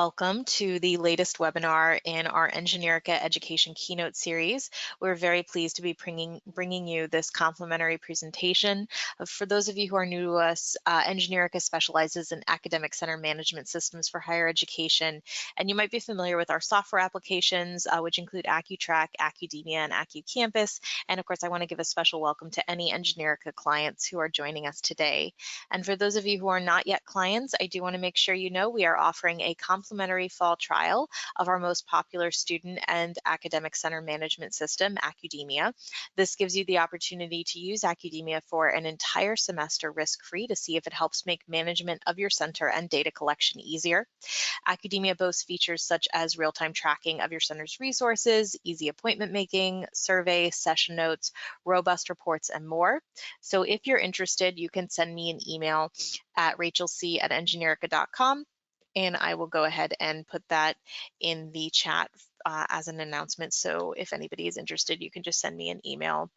welcome to the latest webinar in our Engineerica Education Keynote series. We're very pleased to be bringing you this complimentary presentation. For those of you who are new to us, Engineerica specializes in academic center management systems for higher education, and you might be familiar with our software applications, which include AccuTrack, Academia, and AccuCampus. And of course, I want to give a special welcome to any Engineerica clients who are joining us today. And for those of you who are not yet clients, I do want to make sure you know we are offering a complimentary fall trial of our most popular student and academic center management system, Academia. This gives you the opportunity to use Academia for an entire semester risk-free to see if it helps make management of your center and data collection easier. Academia boasts features such as real-time tracking of your center's resources, easy appointment making, survey, session notes, robust reports, and more. So if you're interested, you can send me an email at rachelc@engineerica.com, and I will go ahead and put that in the chat as an announcement. So if anybody is interested, you can just send me an email.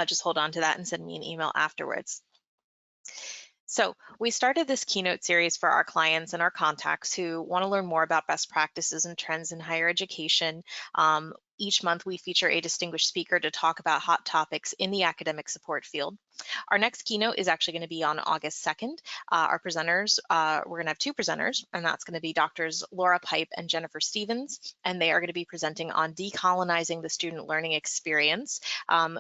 Just hold on to that and send me an email afterwards. So we started this keynote series for our clients and our contacts who want to learn more about best practices and trends in higher education. Each month we feature a distinguished speaker to talk about hot topics in the academic support field. Our next keynote is actually going to be on August 2nd. Our presenters, we're going to have two presenters, and that's going to be Doctors Laura Pipe and Jennifer Stevens, and they are going to be presenting on decolonizing the student learning experience,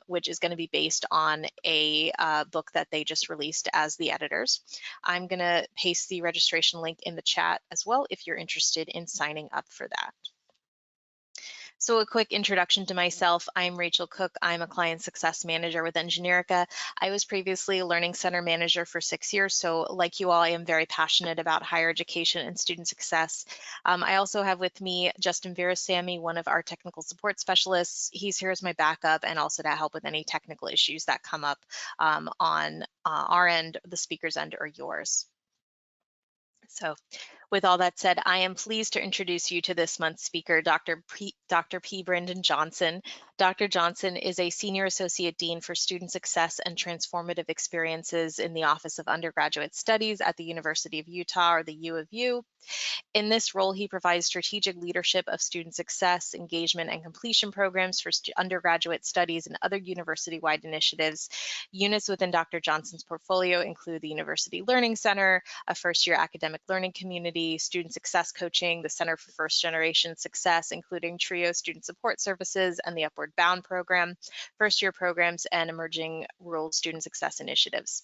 which is going to be based on a book that they just released as the editors. I'm going to paste the registration link in the chat as well if you're interested in signing up for that. So a quick introduction to myself. I'm Rachel Cook. I'm a client success manager with Engineerica. I was previously a learning center manager for 6 years. So like you all, I am very passionate about higher education and student success. I also have with me Justin Virasamy, one of our technical support specialists. He's here as my backup and also to help with any technical issues that come up on our end, the speaker's end, or yours. So with all that said, I am pleased to introduce you to this month's speaker, Dr. P. Brendan Johnson. Dr. Johnson is a Senior Associate Dean for Student Success and Transformative Experiences in the Office of Undergraduate Studies at the University of Utah, or the U of U. In this role, he provides strategic leadership of student success, engagement, and completion programs for undergraduate studies and other university-wide initiatives. Units within Dr. Johnson's portfolio include the University Learning Center, a first-year academic learning community, student success coaching, the Center for First Generation Success, including TRIO student support services and the Upward Bound program, first-year programs, and emerging rural student success initiatives.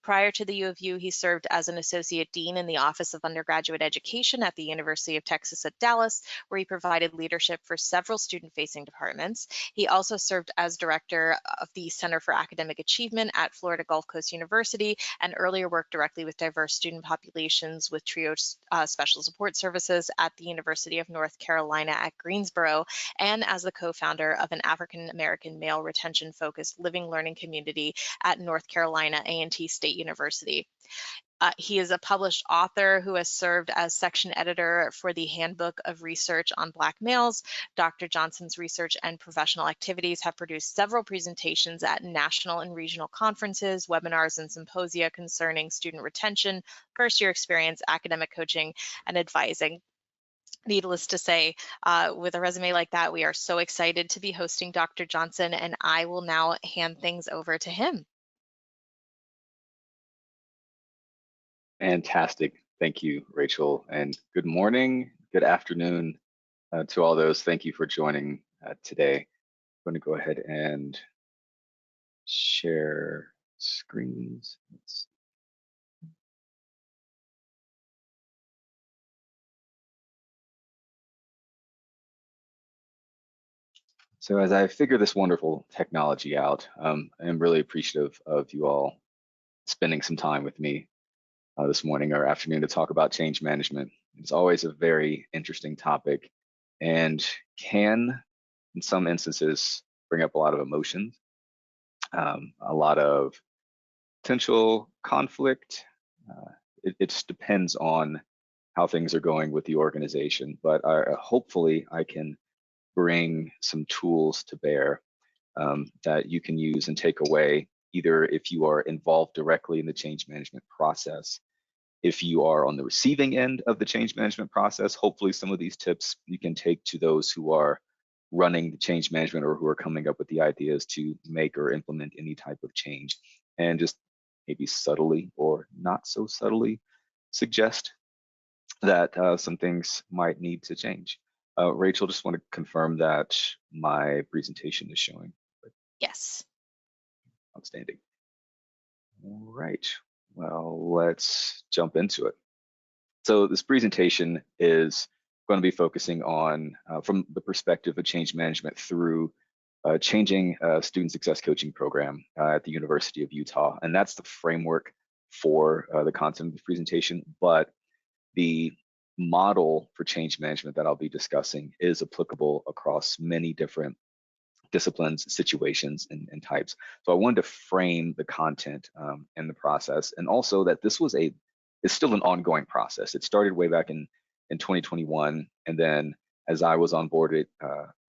Prior to the U of U, he served as an associate dean in the Office of Undergraduate Education at the University of Texas at Dallas, where he provided leadership for several student-facing departments. He also served as director of the Center for Academic Achievement at Florida Gulf Coast University, and earlier worked directly with diverse student populations with TRIO Special Support Services at the University of North Carolina at Greensboro, and as the co-founder of an African-American male retention-focused living learning community at North Carolina A&T State University. He is a published author who has served as section editor for the Handbook of Research on Black Males. Dr. Johnson's research and professional activities have produced several presentations at national and regional conferences, webinars, and symposia concerning student retention, first-year experience, academic coaching, and advising. Needless to say, with a resume like that, we are so excited to be hosting Dr. Johnson, and I will now hand things over to him. Fantastic. Thank you, Rachel, and good morning, good afternoon to all those. Thank you for joining today. I'm going to go ahead and share screens. So as I figure this wonderful technology out, I'm really appreciative of you all spending some time with me this morning or afternoon to talk about change management. It's always a very interesting topic and can, in some instances, bring up a lot of emotions, a lot of potential conflict. It just depends on how things are going with the organization, but hopefully I can bring some tools to bear that you can use and take away, either if you are involved directly in the change management process if you are on the receiving end of the change management process, hopefully some of these tips you can take to those who are running the change management or who are coming up with the ideas to make or implement any type of change, and just maybe subtly or not so subtly suggest that some things might need to change. Rachel, just want to confirm that my presentation is showing. Yes. Outstanding. All right, well, let's jump into it. So this presentation is going to be focusing on, from the perspective of change management through changing a student success coaching program at the University of Utah. And that's the framework for the content of the presentation, but the model for change management that I'll be discussing is applicable across many different disciplines, situations, and types. So I wanted to frame the content and the process, and also that this was it's still an ongoing process. It started way back in 2021, and then as I was onboarded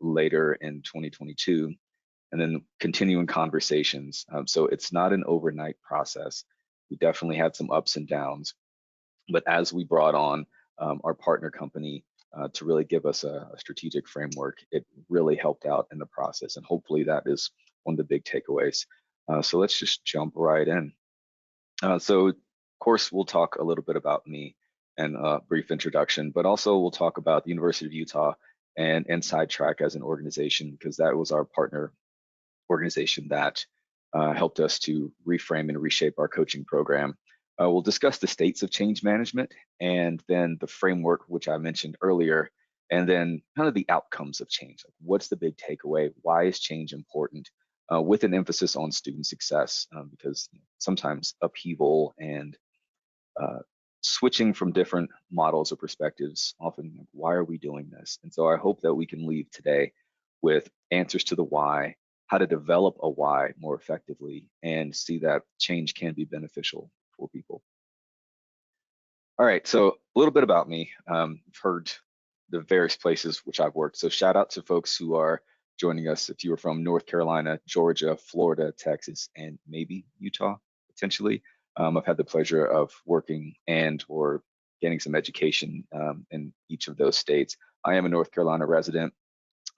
later in 2022, and then continuing conversations. So it's not an overnight process. We definitely had some ups and downs, but as we brought on our partner company to really give us a strategic framework, it really helped out in the process. And hopefully that is one of the big takeaways. So let's just jump right in. So of course, we'll talk a little bit about me and a brief introduction, but also we'll talk about the University of Utah and Sidetrack as an organization, because that was our partner organization that helped us to reframe and reshape our coaching program. We'll discuss the states of change management, and then the framework, which I mentioned earlier, and then kind of the outcomes of change. Like, what's the big takeaway? Why is change important? With an emphasis on student success, because sometimes upheaval and switching from different models or perspectives, often, why are we doing this? And so I hope that we can leave today with answers to the why, how to develop a why more effectively, and see that change can be beneficial for people. All right, so a little bit about me. I've heard the various places which I've worked. So shout out to folks who are joining us. If you are from North Carolina, Georgia, Florida, Texas, and maybe Utah, potentially. I've had the pleasure of working or getting some education in each of those states. I am a North Carolina resident.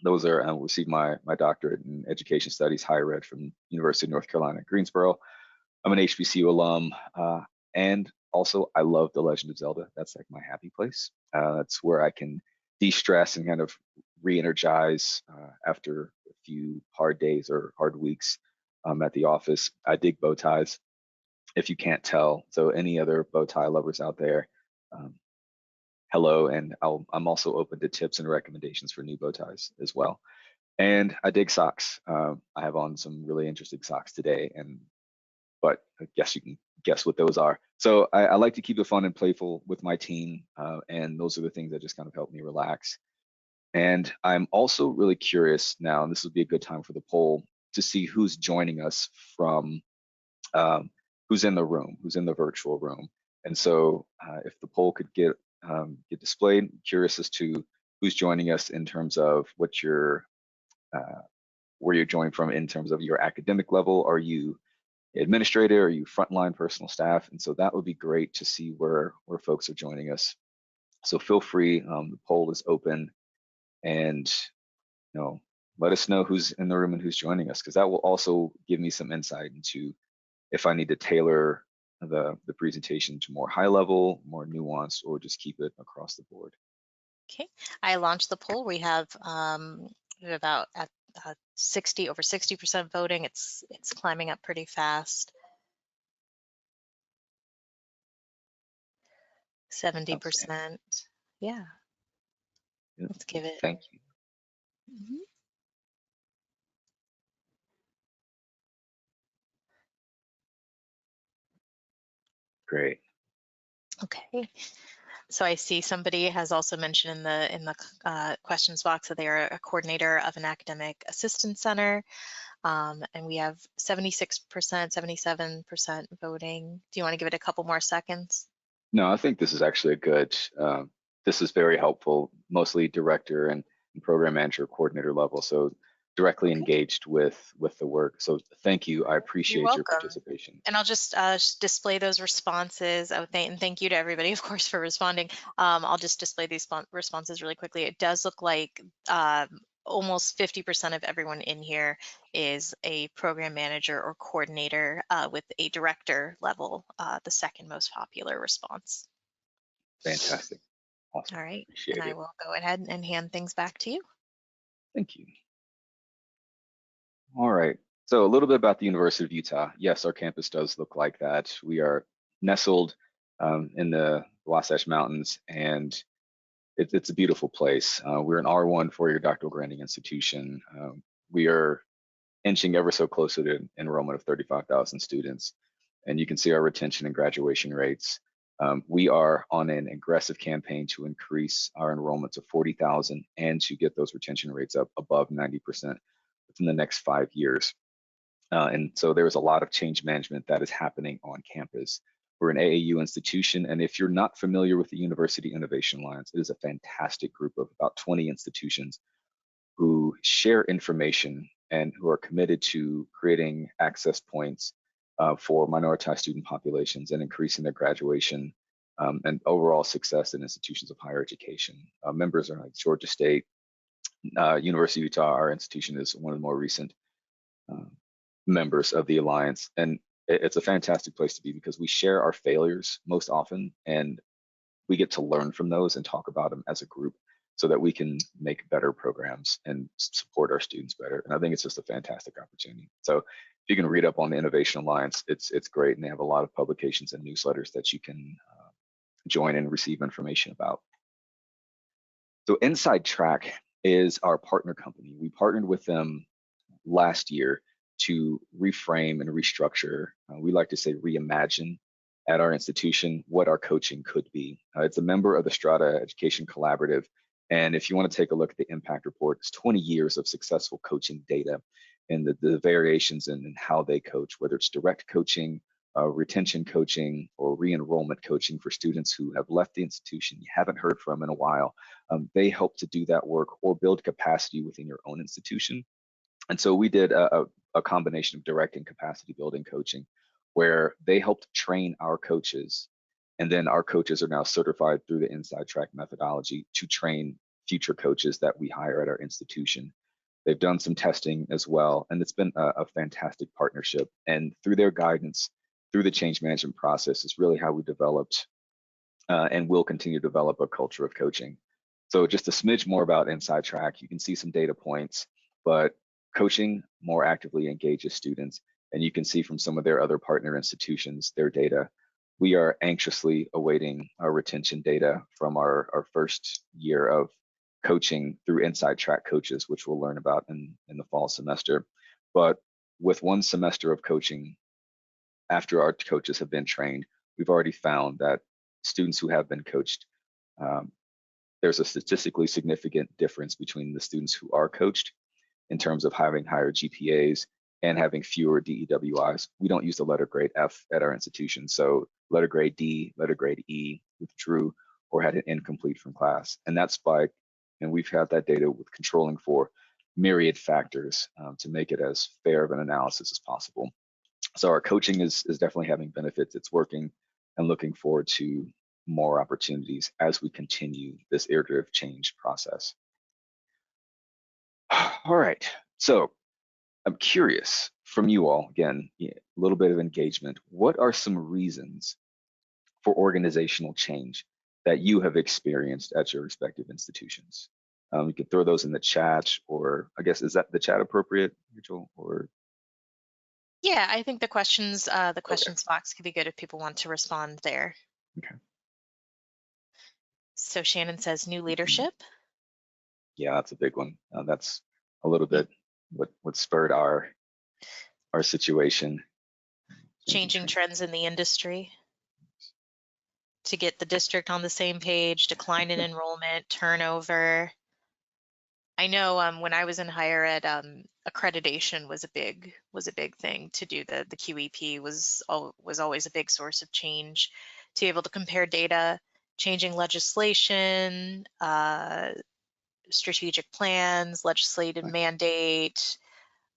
Those are, I received my doctorate in education studies, higher ed, from University of North Carolina, Greensboro. I'm an HBCU alum, and also I love The Legend of Zelda. That's like my happy place. That's where I can de-stress and kind of re-energize after a few hard days or hard weeks at the office. I dig bow ties, if you can't tell. So any other bow tie lovers out there, hello, and I'm also open to tips and recommendations for new bow ties as well. And I dig socks. I have on some really interesting socks today, but I guess you can guess what those are. So I like to keep it fun and playful with my team, and those are the things that just kind of help me relax. And I'm also really curious now, and this would be a good time for the poll, to see who's joining us from, who's in the room, who's in the virtual room. And so if the poll could get displayed, I'm curious as to who's joining us in terms of where you're joining from in terms of your academic level. Are you administrator? Are you frontline personal staff? And so that would be great to see where folks are joining us. So feel free, the poll is open, and let us know who's in the room and who's joining us, because that will also give me some insight into if I need to tailor the presentation to more high level, more nuanced, or just keep it across the board. Okay, I launched the poll. We have about at over 60% voting. It's climbing up pretty fast. 70%. Yeah. Let's give it. Thank you. Mhm. Great. Okay. So I see somebody has also mentioned in the questions box that they are a coordinator of an academic assistance center, and we have 76%, 77% voting. Do you want to give it a couple more seconds? No, I think this is actually a good. This is very helpful, mostly director and program manager, coordinator level. So directly Okay. engaged with the work. So thank you. I You're appreciate your welcome. participation. And I'll just display those responses. Oh, and thank you to everybody, of course, for responding. I'll just display these responses really quickly. It does look like almost 50% of everyone in here is a program manager or coordinator with a director level, the second most popular response. Fantastic. All Awesome. right, and Appreciate I it. will go ahead and hand things back to you. Thank you. All right. So a little bit about the University of Utah. Yes, our campus does look like that. We are nestled in the Wasatch Mountains, and it's a beautiful place. We're an R1 four-year doctoral granting institution. We are inching ever so closer to an enrollment of 35,000 students, and you can see our retention and graduation rates. We are on an aggressive campaign to increase our enrollment to 40,000 and to get those retention rates up above 90% within the next 5 years. And so there's a lot of change management that is happening on campus. We're an AAU institution, and if you're not familiar with the University Innovation Alliance, it is a fantastic group of about 20 institutions who share information and who are committed to creating access points for minoritized student populations and increasing their graduation and overall success in institutions of higher education. Members are like Georgia State, University of Utah. Our institution is one of the more recent uh, members of the Alliance. And it's a fantastic place to be because we share our failures most often, and we get to learn from those and talk about them as a group so that we can make better programs and support our students better. And I think it's just a fantastic opportunity. So if you can read up on the Innovation Alliance, it's great. And they have a lot of publications and newsletters that you can join and receive information about. So Inside Track is our partner company. We partnered with them last year to reframe and restructure, we like to say reimagine at our institution what our coaching could be. It's a member of the Strata Education Collaborative. And if you want to take a look at the impact report, it's 20 years of successful coaching data and the variations in how they coach, whether it's direct coaching, retention coaching, or re-enrollment coaching for students who have left the institution you haven't heard from in a while. They help to do that work or build capacity within your own institution. And so we did a combination of direct and capacity building coaching where they helped train our coaches. And then our coaches are now certified through the Inside Track methodology to train future coaches that we hire at our institution. They've done some testing as well, and it's been a fantastic partnership. And through their guidance, through the change management process is really how we developed and will continue to develop a culture of coaching. So just a smidge more about Inside Track. You can see some data points, but coaching more actively engages students. And you can see from some of their other partner institutions, their data. We are anxiously awaiting our retention data from our first year of coaching through Inside Track coaches, which we'll learn about in the fall semester. But with one semester of coaching, after our coaches have been trained, we've already found that students who have been coached, there's a statistically significant difference between the students who are coached in terms of having higher GPAs and having fewer DEWIs. We don't use the letter grade F at our institution. So letter grade D, letter grade E withdrew or had an incomplete from class. And that spike, and we've had that data with controlling for myriad factors to make it as fair of an analysis as possible. So our coaching is definitely having benefits. It's working, and looking forward to more opportunities as we continue this iterative change process. All right, so I'm curious from you all, again, a little bit of engagement. What are some reasons for organizational change that you have experienced at your respective institutions? You could throw those in the chat, or I guess, is that the chat appropriate, Rachel? Or Yeah, I think the questions okay, box could be good if people want to respond there. okay. So Shannon says new Mhm. leadership. Yeah, that's a big one. That's a little bit what spurred our situation. Changing Changing trend. trends in the industry to get the district on the same page, decline in enrollment, turnover. I know when I was in higher ed, accreditation was a big thing to do. The QEP was always a big source of change to be able to compare data, changing legislation, strategic plans, legislative mandate,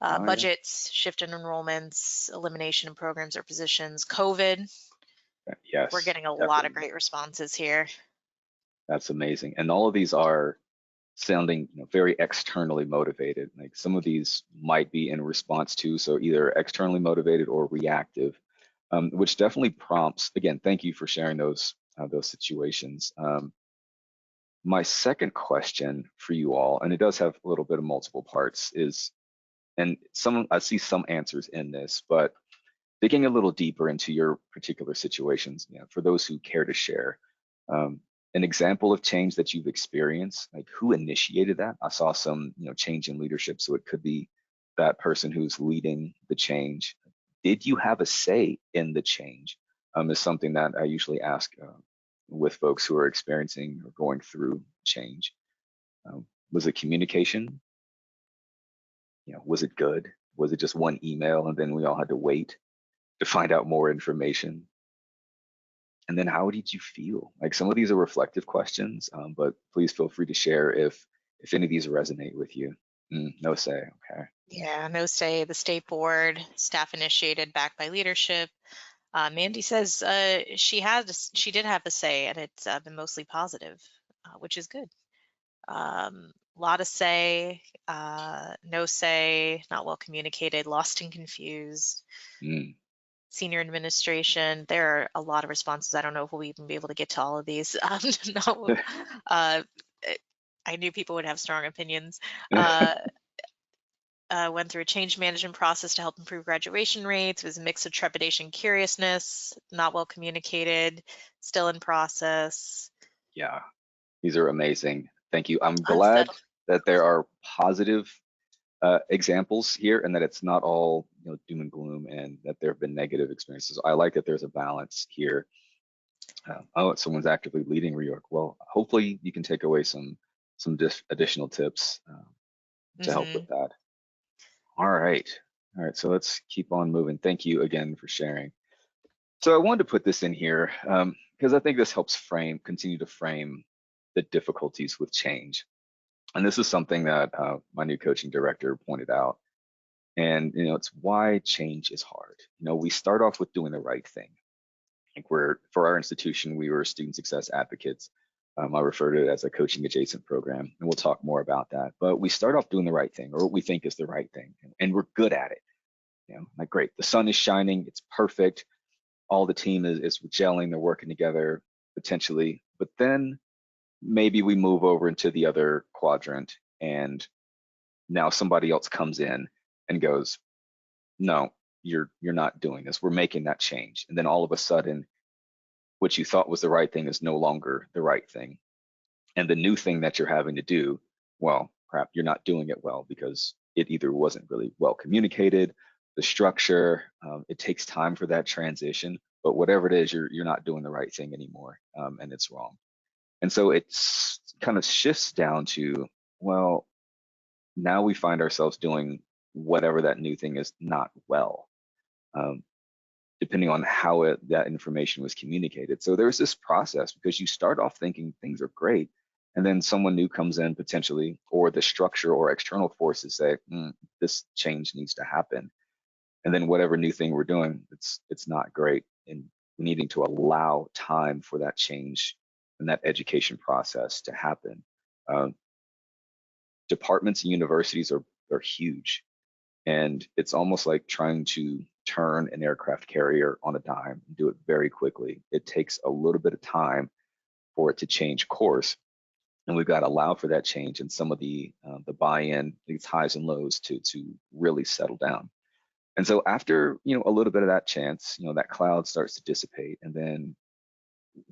Oh, yeah. budgets, shift in enrollments, elimination of programs or positions, COVID. We're Yes, getting a lot of definitely. great responses here. That's amazing. And all of these are sounding, very externally motivated. Like some of these might be in response to, so either externally motivated or reactive, which definitely prompts. Again, thank you for sharing those situations. My second question for you all, and it does have a little bit of multiple parts, is, and I see some answers in this, but digging a little deeper into your particular situations, for those who care to share, um, an example of change that you've experienced, like who initiated that? I saw some, change in leadership, so it could be that person who's leading the change. Did you have a say in the change? Is something that I usually ask with folks who are experiencing or going through change. Was it communication? Was it good? Was it just one email and then we all had to wait to find out more information? And then how did you feel? Like some of these are reflective questions, but please feel free to share if any of these resonate with you. No say, okay. Yeah, no say. The state board, staff initiated, backed by leadership. Mandy says she did have a say, and it's been mostly positive, which is good. Lot of say, no say, not well communicated, lost and confused. Mm. Senior administration, there are a lot of responses. I don't know if we'll even be able to get to all of these. No, uh, I knew people would have strong opinions. Went through a change management process to help improve graduation rates. It was a mix of trepidation, curiousness, not well communicated, still in process. Yeah, these are amazing. Thank you. I'm glad Unsettled. that there are positive examples here and that it's not all doom and gloom and that there have been negative experiences. I like that there's a balance here. Oh, someone's actively leading reorg. Well, hopefully you can take away some additional tips to help with that. All right. All right. So let's keep on moving. Thank you again for sharing. So I wanted to put this in here because I think this helps continue to frame the difficulties with change. And this is something that my new coaching director pointed out. And, it's why change is hard. We start off with doing the right thing. Like for our institution, we were student success advocates. I refer to it as a coaching adjacent program, and we'll talk more about that. But we start off doing the right thing, or what we think is the right thing, and we're good at it. Like great, the sun is shining, it's perfect. All the team is gelling, they're working together potentially. But then maybe we move over into the other quadrant, and now somebody else comes in and goes, "No, you're not doing this. We're making that change." And then all of a sudden, what you thought was the right thing is no longer the right thing. And the new thing that you're having to do, well, crap, you're not doing it well because it either wasn't really well communicated, the structure, it takes time for that transition, but whatever it is, you're not doing the right thing anymore, and it's wrong. And so it's kind of shifts down to, well, now we find ourselves doing whatever that new thing is not well. Depending on how that information was communicated. So there's this process because you start off thinking things are great, and then someone new comes in potentially, or the structure or external forces say, this change needs to happen. And then whatever new thing we're doing, it's not great. And needing to allow time for that change and that education process to happen. Departments and universities are huge. And it's almost like trying to turn an aircraft carrier on a dime and do it very quickly. It takes a little bit of time for it to change course. And we've got to allow for that change and some of the buy-in, these highs and lows to really settle down. And so after, a little bit of that chance, that cloud starts to dissipate, and then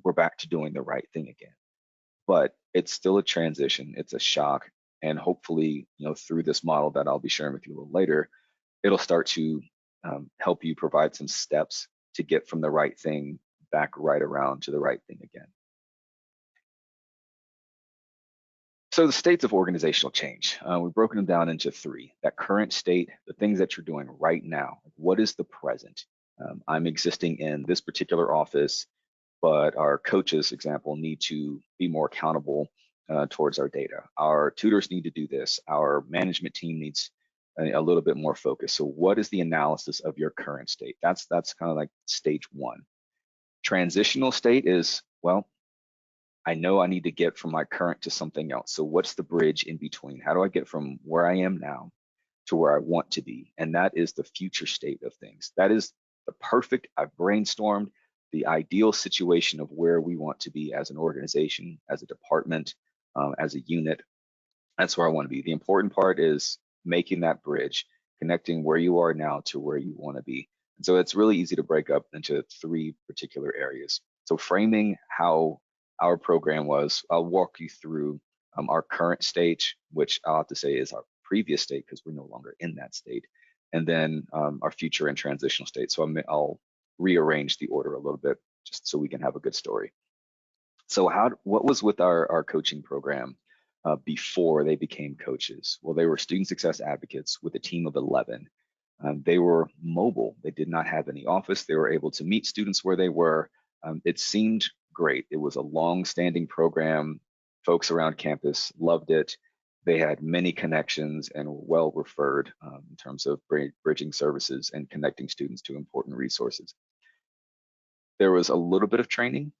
we're back to doing the right thing again. But it's still a transition, it's a shock. And hopefully, through this model that I'll be sharing with you a little later, it'll start to help you provide some steps to get from the right thing back right around to the right thing again. So the states of organizational change, we've broken them down into three: that current state, the things that you're doing right now. What is the present? I'm existing in this particular office, but our coaches, example, need to be more accountable towards our data. Our tutors need to do this. Our management team needs a little bit more focus. So what is the analysis of your current state? That's kind of like stage one. Transitional state is, well, I know I need to get from my current to something else. So what's the bridge in between? How do I get from where I am now to where I want to be? And that is the future state of things. That is the perfect, I've brainstormed the ideal situation of where we want to be as an organization, as a department, as a unit. That's where I want to be. The important part is making that bridge, connecting where you are now to where you want to be. And so it's really easy to break up into three particular areas. So framing how our program was, I'll walk you through our current state, which I'll have to say is our previous state because we're no longer in that state, and then our future and transitional state. So I'll rearrange the order a little bit just so we can have a good story. So what was with our coaching program before they became coaches? Well, they were student success advocates with a team of 11. They were mobile. They did not have any office. They were able to meet students where they were. It seemed great. It was a long-standing program. Folks around campus loved it. They had many connections and were well referred in terms of bridging services and connecting students to important resources. There was a little bit of training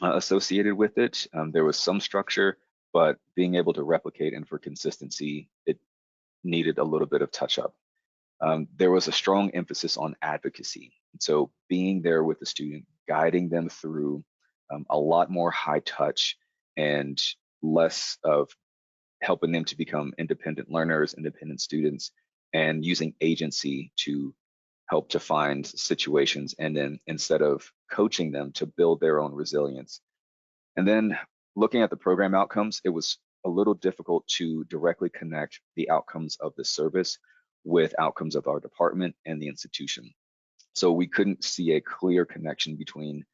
associated with it. There was some structure, but being able to replicate and for consistency, it needed a little bit of touch up. There was a strong emphasis on advocacy. So being there with the student, guiding them through a lot more high touch and less of helping them to become independent learners, independent students, and using agency to help to find situations, and then instead of coaching them to build their own resilience. And then looking at the program outcomes, it was a little difficult to directly connect the outcomes of the service with outcomes of our department and the institution. So we couldn't see a clear connection between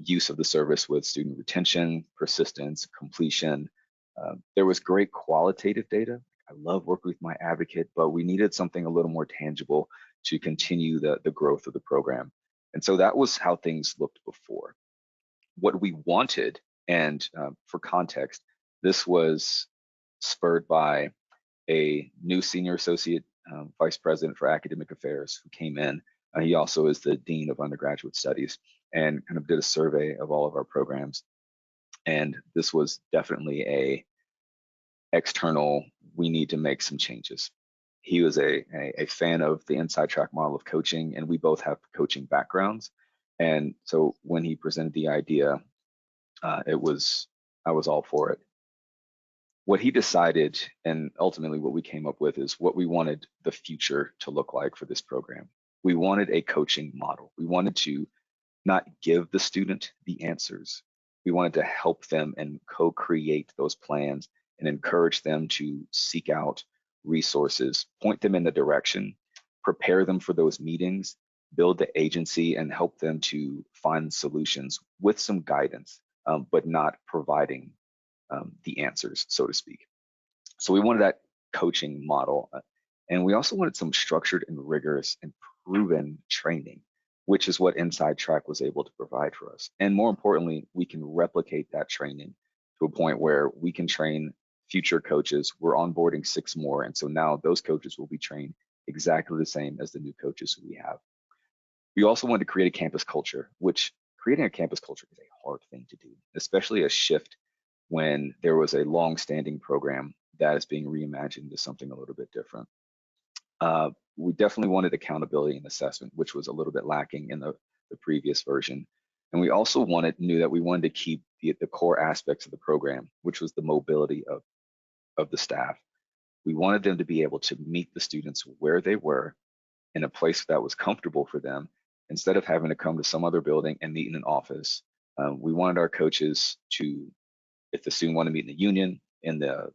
use of the service with student retention, persistence, completion. There was great qualitative data. I love working with my advocate, but we needed something a little more tangible to continue the growth of the program. And so that was how things looked before. What we wanted, and for context, this was spurred by a new senior associate vice president for academic affairs who came in. He also is the dean of undergraduate studies and kind of did a survey of all of our programs. And this was definitely a external, we need to make some changes. He was a fan of the inside track model of coaching, and we both have coaching backgrounds. And so when he presented the idea, I was all for it. What he decided, and ultimately what we came up with, is what we wanted the future to look like for this program. We wanted a coaching model. We wanted to not give the student the answers. We wanted to help them and co-create those plans and encourage them to seek out resources, point them in the direction, prepare them for those meetings, build the agency, and help them to find solutions with some guidance, but not providing the answers, so to speak. So we wanted that coaching model. And we also wanted some structured and rigorous and proven training, which is what Inside Track was able to provide for us. And more importantly, we can replicate that training to a point where we can train future coaches. We're onboarding 6 more. And so now those coaches will be trained exactly the same as the new coaches who we have. We also wanted to create a campus culture, which creating a campus culture is a hard thing to do, especially a shift when there was a long-standing program that is being reimagined to something a little bit different. We definitely wanted accountability and assessment, which was a little bit lacking in the previous version. And we also knew that we wanted to keep the core aspects of the program, which was the mobility of the staff. We wanted them to be able to meet the students where they were in a place that was comfortable for them, instead of having to come to some other building and meet in an office. We wanted our coaches to, if the student wanted to meet in the union, in the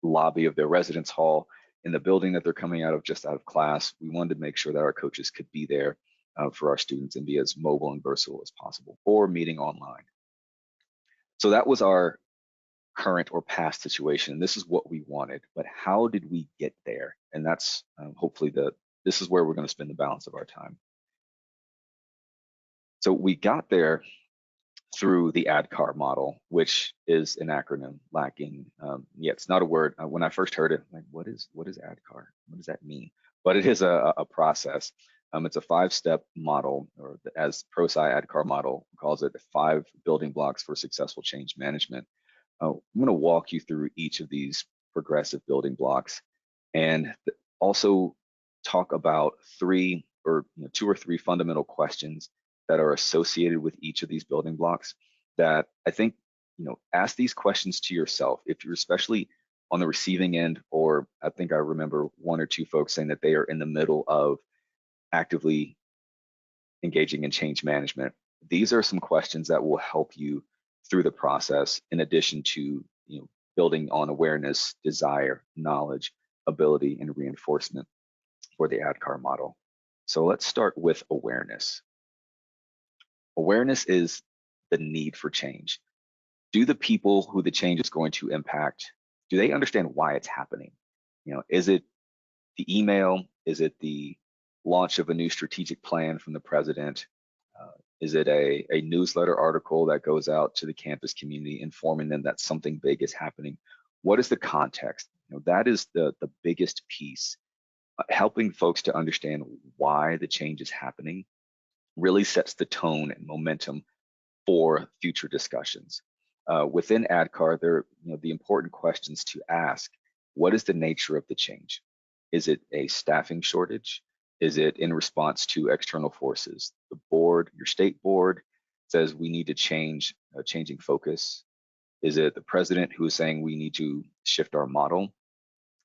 lobby of their residence hall, in the building that they're coming out of just out of class, we wanted to make sure that our coaches could be there for our students and be as mobile and versatile as possible, or meeting online. So that was our current or past situation. This is what we wanted, but how did we get there? And that's hopefully this is where we're going to spend the balance of our time. So we got there through the ADKAR model, which is an acronym lacking. Yeah, it's not a word. When I first heard it, I'm like, what is ADKAR? What does that mean? But it is a process. It's a 5-step model, or as ProSci ADKAR model calls it, 5 building blocks for successful change management. I'm going to walk you through each of these progressive building blocks, and also talk about 2 or 3 fundamental questions that are associated with each of these building blocks that I think, ask these questions to yourself. If you're especially on the receiving end, or I think I remember 1 or 2 folks saying that they are in the middle of actively engaging in change management, these are some questions that will help you through the process, in addition to building on awareness, desire, knowledge, ability, and reinforcement for the ADKAR model. So let's start with awareness. Awareness is the need for change. Do the people who the change is going to impact, do they understand why it's happening? Is it the email? Is it the launch of a new strategic plan from the president? Is it a newsletter article that goes out to the campus community informing them that something big is happening? What is the context? That is the biggest piece. Helping folks to understand why the change is happening really sets the tone and momentum for future discussions. Within ADKAR, there the important questions to ask: what is the nature of the change? Is it a staffing shortage? Is it in response to external forces? The board, your state board, says we need to changing focus. Is it the president who is saying we need to shift our model?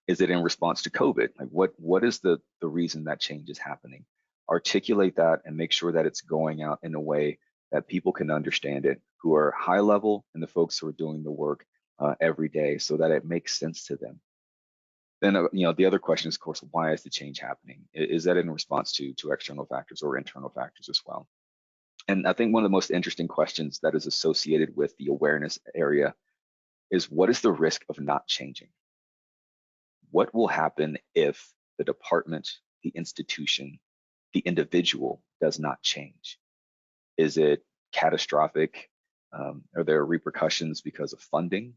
Is it in response to COVID? Like what is the reason that change is happening? Articulate that and make sure that it's going out in a way that people can understand it, who are high level and the folks who are doing the work every day, so that it makes sense to them. Then the other question is, of course, why is the change happening? Is that in response to external factors or internal factors as well? And I think one of the most interesting questions that is associated with the awareness area is, what is the risk of not changing? What will happen if the department, the institution, the individual does not change? Is it catastrophic? Are there repercussions because of funding?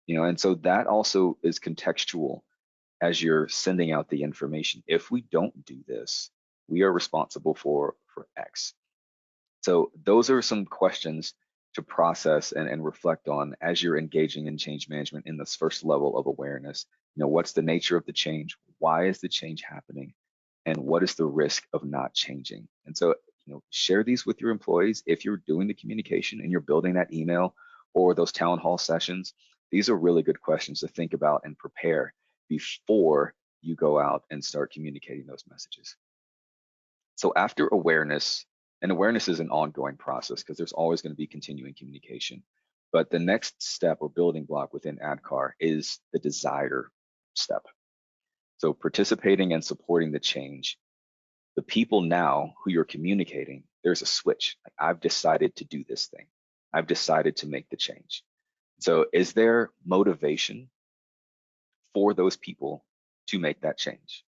And so that also is contextual as you're sending out the information. If we don't do this, we are responsible for X. So those are some questions to process and reflect on as you're engaging in change management in this first level of awareness. What's the nature of the change? Why is the change happening? And what is the risk of not changing? And so, share these with your employees. If you're doing the communication and you're building that email or those town hall sessions, these are really good questions to think about and prepare before you go out and start communicating those messages. So after awareness, and awareness is an ongoing process because there's always going to be continuing communication, but the next step or building block within ADKAR is the desire step. So participating and supporting the change. The people now who you're communicating, there's a switch. Like, I've decided to do this thing. I've decided to make the change. So is there motivation for those people to make that change?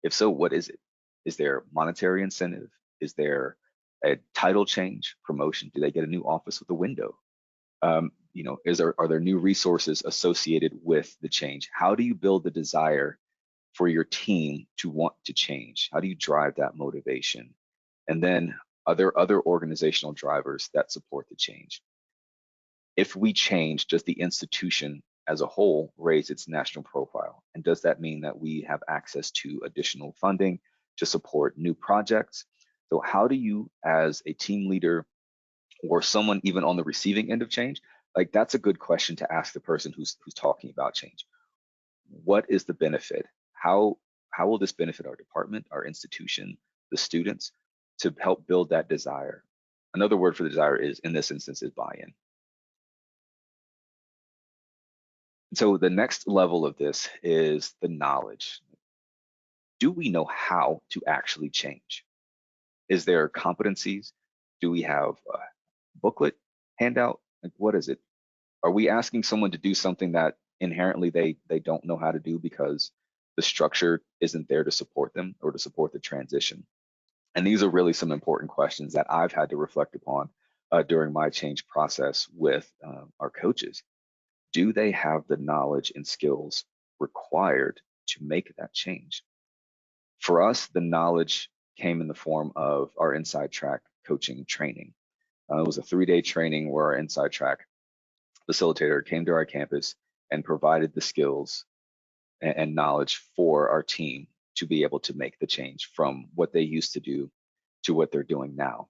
If so, what is it? Is there monetary incentive? Is there a title change, promotion? Do they get a new office with a window? Are there new resources associated with the change? How do you build the desire for your team to want to change? How do you drive that motivation? And then are there other organizational drivers that support the change? If we change, does the institution as a whole raise its national profile? And does that mean that we have access to additional funding to support new projects? So how do you, as a team leader or someone even on the receiving end of change, like, that's a good question to ask the person who's talking about change. What is the benefit? How will this benefit our department, our institution, the students, to help build that desire? Another word for the desire is, in this instance, is buy-in. So the next level of this is the knowledge. Do we know how to actually change? Is there competencies? Do we have a booklet, handout? Like, what is it? Are we asking someone to do something that inherently they don't know how to do because the structure isn't there to support them or to support the transition? And these are really some important questions that I've had to reflect upon during my change process with our coaches. Do they have the knowledge and skills required to make that change? For us, the knowledge came in the form of our inside track coaching training. It was a 3-day training where our inside track facilitator came to our campus and provided the skills and knowledge for our team to be able to make the change from what they used to do to what they're doing now.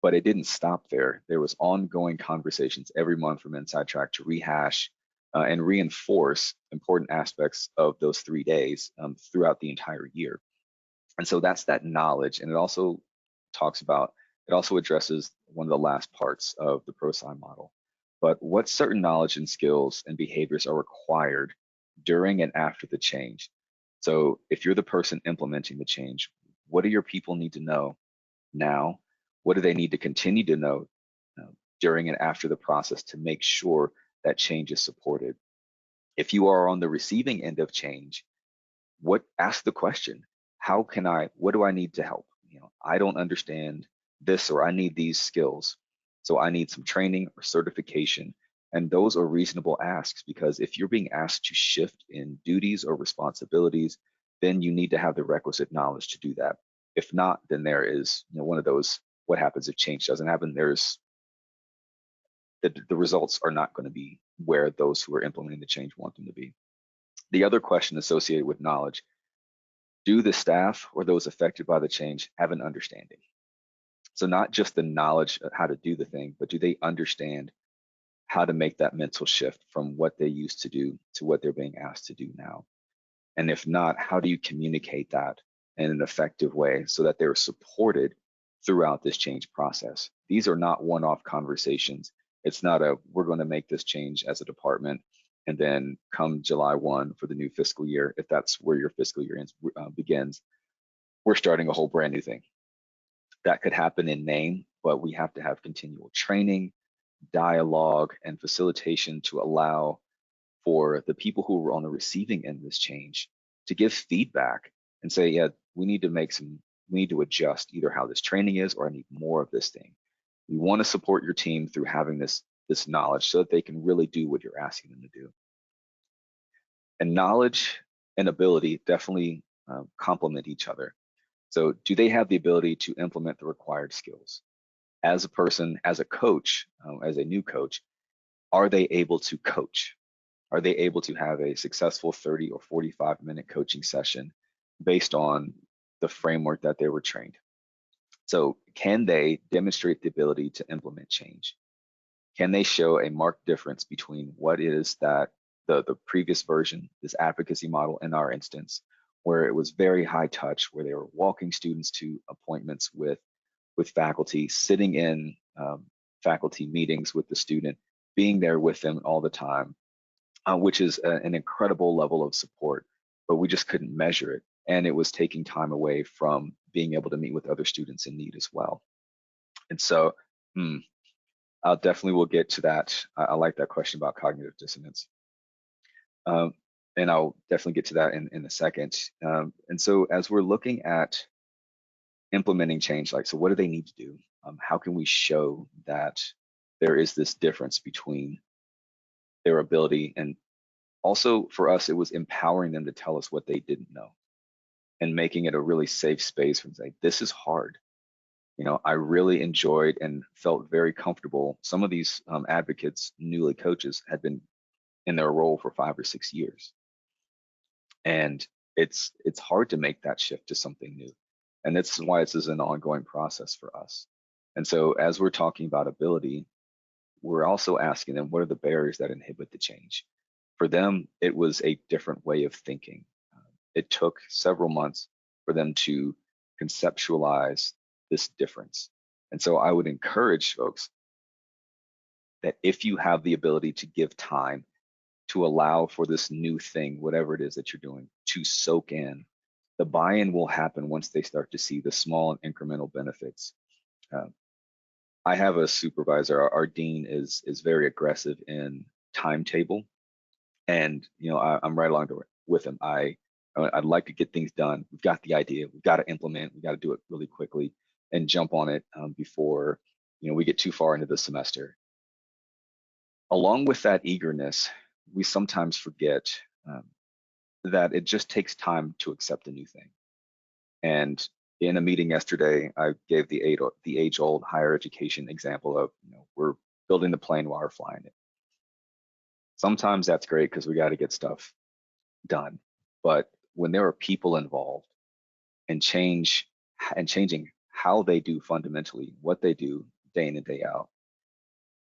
But it didn't stop there. There was ongoing conversations every month from Inside Track to rehash and reinforce important aspects of those 3 days throughout the entire year. And so that's that knowledge. And it also addresses one of the last parts of the ProSci model. But what certain knowledge and skills and behaviors are required during and after the change? So if you're the person implementing the change, what do your people need to know now? What do they need to continue to know during and after the process to make sure that change is supported? If you are on the receiving end of change, ask the question, what do I need to help? I don't understand this, or I need these skills. So I need some training or certification. And those are reasonable asks, because if you're being asked to shift in duties or responsibilities, then you need to have the requisite knowledge to do that. If not, then there is one of those, what happens if change doesn't happen? There's the results are not going to be where those who are implementing the change want them to be. The other question associated with knowledge: do the staff or those affected by the change have an understanding? So not just the knowledge of how to do the thing, but do they understand how to make that mental shift from what they used to do to what they're being asked to do now? And if not, how do you communicate that in an effective way so that they're supported throughout this change process? These are not one-off conversations. It's not we're going to make this change as a department, and then come July 1 for the new fiscal year, if that's where your fiscal year begins, we're starting a whole brand new thing. That could happen in name, but we have to have continual training, dialogue, and facilitation to allow for the people who were on the receiving end of this change to give feedback and say, yeah, we need to adjust either how this training is, or I need more of this thing. We want to support your team through having this knowledge so that they can really do what you're asking them to do. And knowledge and ability definitely complement each other. So do they have the ability to implement the required skills? As a person, as a coach, as a new coach, are they able to coach? Are they able to have a successful 30 or 45-minute coaching session based on the framework that they were trained? So can they demonstrate the ability to implement change? Can they show a marked difference between what is that the previous version, this advocacy model in our instance, where it was very high touch, where they were walking students to appointments with faculty, sitting in faculty meetings with the student, being there with them all the time, which is an incredible level of support, but we just couldn't measure it. And it was taking time away from being able to meet with other students in need as well. And so I'll definitely will get to that. I like that question about cognitive dissonance. And I'll definitely get to that in a second. And so as we're looking at implementing change, so what do they need to do? How can we show that there is this difference between their ability? And also for us, it was empowering them to tell us what they didn't know and making it a really safe space for them to say, this is hard. I really enjoyed and felt very comfortable. Some of these advocates, newly coaches, had been in their role for 5 or 6 years. And it's hard to make that shift to something new. And that's why this is an ongoing process for us. And so as we're talking about ability, we're also asking them, what are the barriers that inhibit the change? For them, it was a different way of thinking. It took several months for them to conceptualize this difference. And so I would encourage folks that if you have the ability to give time to allow for this new thing, whatever it is that you're doing, to soak in, the buy-in will happen once they start to see the small and incremental benefits. I have a supervisor, our dean is very aggressive in timetable, and I'm right along with him. I'd like to get things done. We've got the idea, we've got to implement, we've got to do it really quickly and jump on it before we get too far into the semester. Along with that eagerness, we sometimes forget that it just takes time to accept a new thing. And in a meeting yesterday, I gave the age-old higher education example of, we're building the plane while we're flying it. Sometimes that's great because we got to get stuff done. But when there are people involved and changing how they do fundamentally what they do day in and day out,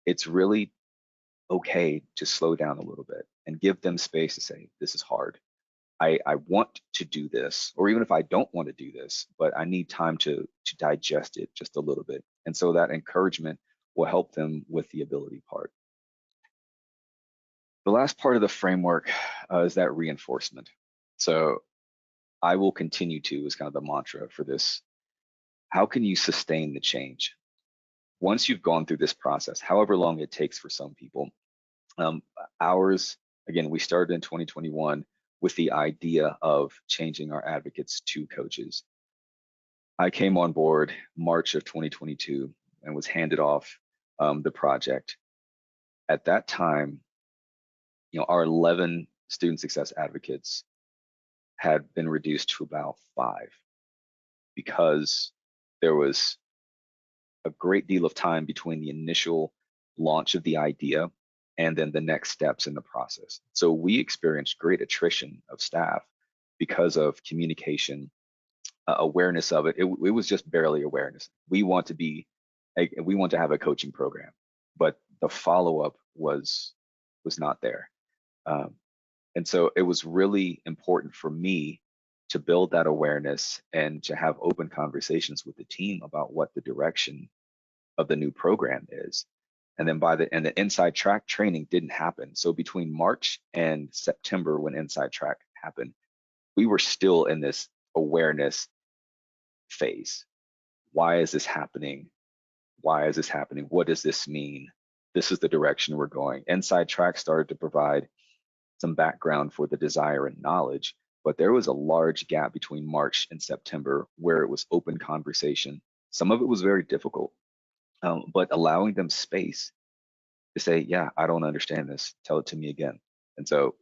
it's really okay to slow down a little bit and give them space to say, this is hard. I want to do this, or even if I don't want to do this, but I need time to digest it just a little bit. And so that encouragement will help them with the ability part. The last part of the framework is that reinforcement. So I will continue to, is kind of the mantra for this. How can you sustain the change? Once you've gone through this process, however long it takes for some people, ours, again, we started in 2021 with the idea of changing our advocates to coaches. I came on board March of 2022 and was handed off the project. At that time, our 11 student success advocates had been reduced to about 5 because there was a great deal of time between the initial launch of the idea and then the next steps in the process. So we experienced great attrition of staff because of communication, awareness of it. It was just barely awareness. We want to have a coaching program, but the follow-up was not there. And so it was really important for me to build that awareness and to have open conversations with the team about what the direction of the new program is. And then the inside track training didn't happen. So between March and September, when inside track happened, we were still in this awareness phase. Why is this happening? Why is this happening? What does this mean? This is the direction we're going. Inside track started to provide some background for the desire and knowledge, but there was a large gap between March and September where it was open conversation. Some of it was very difficult, but allowing them space to say, yeah, I don't understand this, tell it to me again. And so,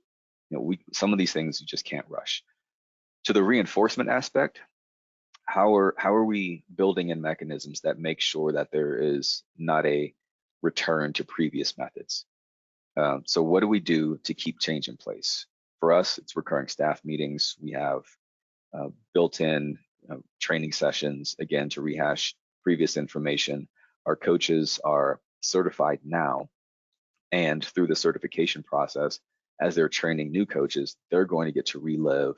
some of these things you just can't rush. To the reinforcement aspect, how are we building in mechanisms that make sure that there is not a return to previous methods? So what do we do to keep change in place? For us, it's recurring staff meetings. We have built-in training sessions, again, to rehash previous information. Our coaches are certified now, and through the certification process, as they're training new coaches, they're going to get to relive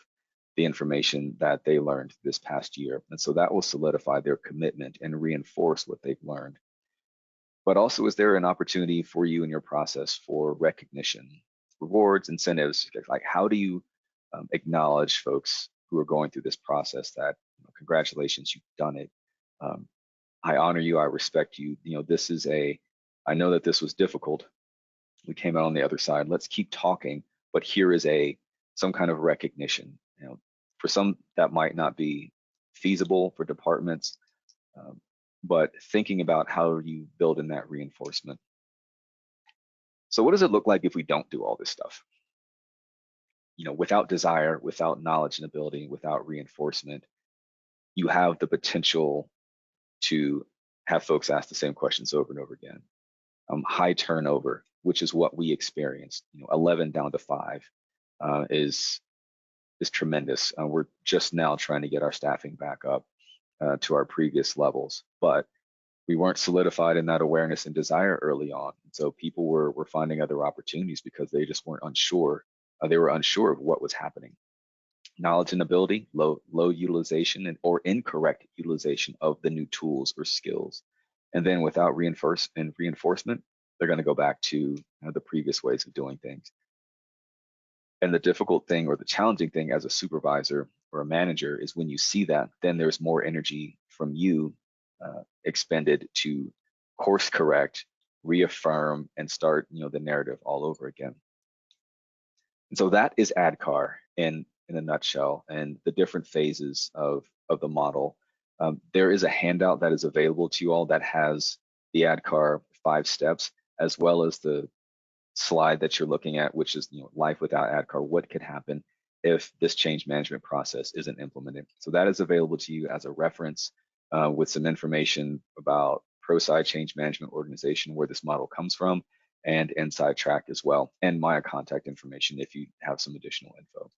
the information that they learned this past year. And so that will solidify their commitment and reinforce what they've learned. But also, is there an opportunity for you in your process for recognition, rewards, incentives? Like, how do you acknowledge folks who are going through this process that, congratulations, you've done it. I honor you, I respect you. I know that this was difficult. We came out on the other side. Let's keep talking, but here is some kind of recognition. For some, that might not be feasible for departments, but thinking about how you build in that reinforcement. So what does it look like if we don't do all this stuff? Without desire, without knowledge and ability, without reinforcement, you have the potential to have folks ask the same questions over and over again. High turnover, which is what we experienced. 11 down to 5 is tremendous. We're just now trying to get our staffing back up to our previous levels, but we weren't solidified in that awareness and desire early on. So people were finding other opportunities because they just weren't unsure. They were unsure of what was happening. Knowledge and ability, low utilization or incorrect utilization of the new tools or skills. And then without reinforcement, they're going to go back to the previous ways of doing things. And the difficult thing or the challenging thing as a supervisor or a manager is when you see that, then there's more energy from you expended to course correct, reaffirm, and start the narrative all over again. And so that is ADKAR in a nutshell, and the different phases of the model. There is a handout that is available to you all that has the ADKAR 5 steps, as well as the slide that you're looking at, which is life without ADKAR, what could happen if this change management process isn't implemented. So that is available to you as a reference with some information about ProSci Change Management Organization, where this model comes from, and Inside Track as well, and my contact information if you have some additional info.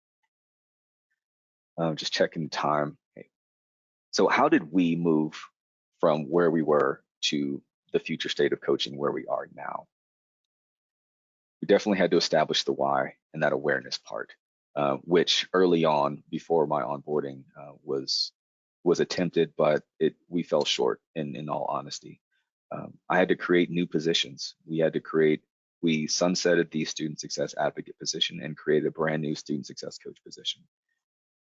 Just checking time. Okay. So how did we move from where we were to the future state of coaching where we are now? We definitely had to establish the why and that awareness part, which early on, before my onboarding, was attempted, but we fell short. In all honesty, I had to create new positions. We sunsetted the student success advocate position and created a brand new student success coach position.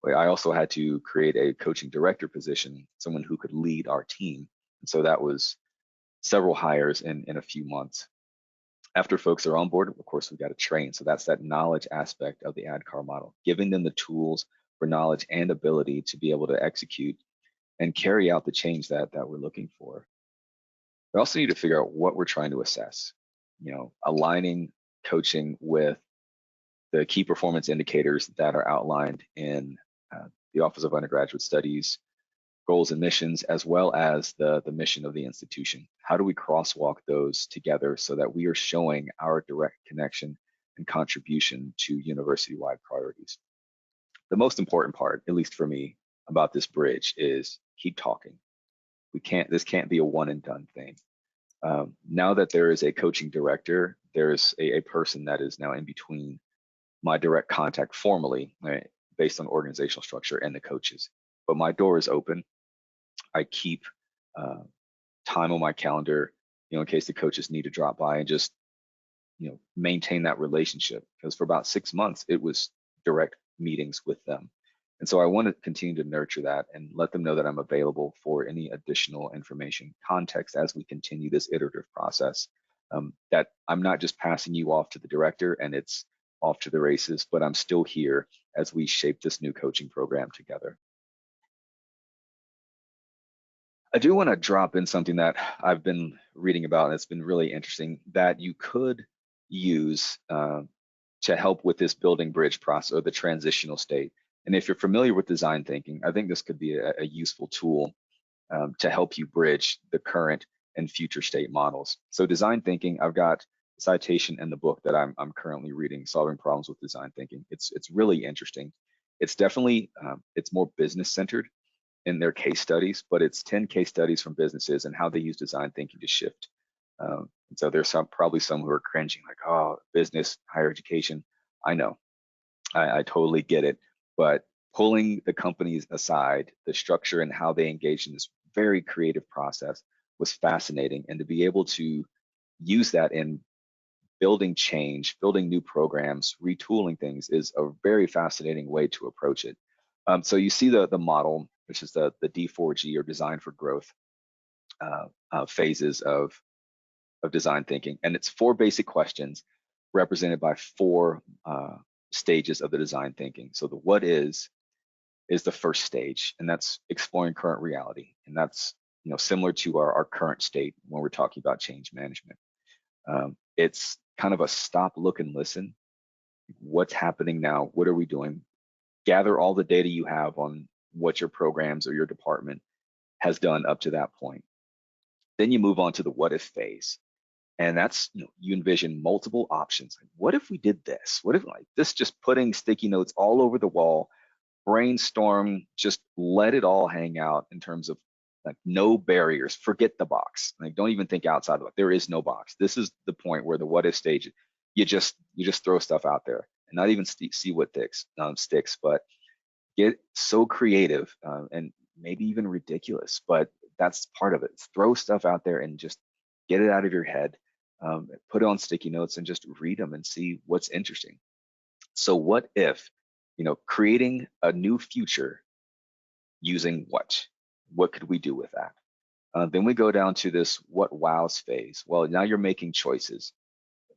I also had to create a coaching director position, someone who could lead our team. And so that was several hires in a few months. After folks are on board, of course, we've got to train. So that's that knowledge aspect of the ADKAR model, giving them the tools for knowledge and ability to be able to execute and carry out the change that we're looking for. We also need to figure out what we're trying to assess, aligning coaching with the key performance indicators that are outlined in the Office of Undergraduate Studies, goals and missions, as well as the mission of the institution. How do we crosswalk those together so that we are showing our direct connection and contribution to university-wide priorities? The most important part, at least for me, about this bridge is keep talking. This can't be a one and done thing. Now that there is a coaching director, there's a person that is now in between my direct contact formally, right, based on organizational structure, and the coaches. But my door is open. I keep time on my calendar, in case the coaches need to drop by and just, maintain that relationship. Because for about 6 months, it was direct meetings with them. And so I want to continue to nurture that and let them know that I'm available for any additional information, context as we continue this iterative process. That I'm not just passing you off to the director and it's off to the races, but I'm still here as we shape this new coaching program together. I do want to drop in something that I've been reading about, and it's been really interesting, that you could use to help with this building bridge process or the transitional state. And if you're familiar with design thinking, I think this could be a useful tool to help you bridge the current and future state models. So design thinking, I've got a citation in the book that I'm currently reading, Solving Problems with Design Thinking. It's really interesting. It's definitely, it's more business centered in their case studies, but it's 10 case studies from businesses and how they use design thinking to shift. And so there's probably some who are cringing like, oh, business, higher education. I know, I totally get it. But pulling the companies aside, the structure and how they engage in this very creative process was fascinating. And to be able to use that in building change, building new programs, retooling things is a very fascinating way to approach it. So you see the model, which is the D4G, or design for growth phases of design thinking. And it's 4 basic questions represented by 4 stages of the design thinking. So the what is the first stage, and that's exploring current reality. And that's similar to our current state when we're talking about change management. It's kind of a stop, look, and listen. What's happening now? What are we doing? Gather all the data you have on what your programs or your department has done up to that point. Then you move on to the what if phase. And that's, you envision multiple options. What if we did this? What if like this, just putting sticky notes all over the wall, brainstorm, just let it all hang out in terms of like no barriers, forget the box. Like don't even think outside of it. There is no box. This is the point where the what if stage, you just throw stuff out there and not even see what sticks, but get so creative and maybe even ridiculous, but that's part of it. Throw stuff out there and just get it out of your head, put it on sticky notes and just read them and see what's interesting. So what if, creating a new future using what? What could we do with that? Then we go down to this what wows phase. Well, now you're making choices,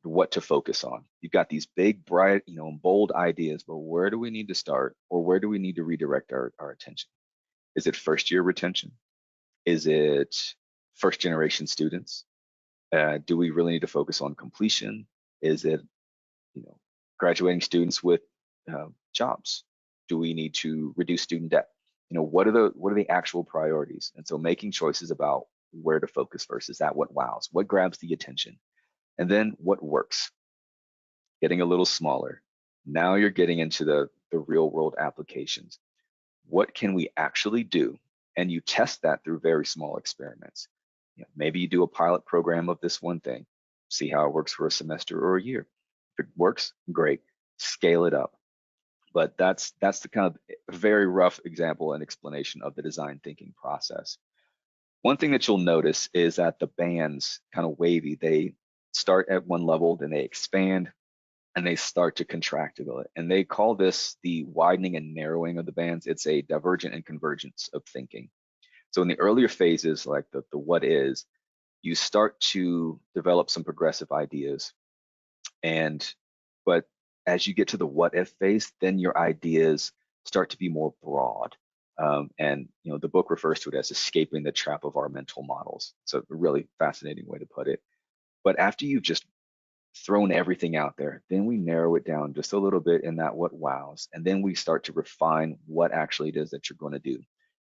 what to focus on. You've got these big, bright, bold ideas, but where do we need to start, or where do we need to redirect our attention? Is it first year retention? Is it first generation students? Do we really need to focus on completion? Is it, graduating students with jobs? Do we need to reduce student debt? What are the actual priorities? And so making choices about where to focus first. Is that what wows? What grabs the attention? And then what works? Getting a little smaller. Now you're getting into the real world applications. What can we actually do? And you test that through very small experiments. Maybe you do a pilot program of this one thing, see how it works for a semester or a year. If it works, great, scale it up. But that's the kind of very rough example and explanation of the design thinking process. One thing that you'll notice is that the bands kind of wavy. They start at one level, then they expand, and they start to contract a bit. And they call this the widening and narrowing of the bands. It's a divergent and convergence of thinking. So in the earlier phases, like the what is, you start to develop some progressive ideas. But as you get to the what if phase, then your ideas start to be more broad. And the book refers to it as escaping the trap of our mental models. So a really fascinating way to put it. But after you've just thrown everything out there, then we narrow it down just a little bit in that what wows, and then we start to refine what actually it is that you're going to do.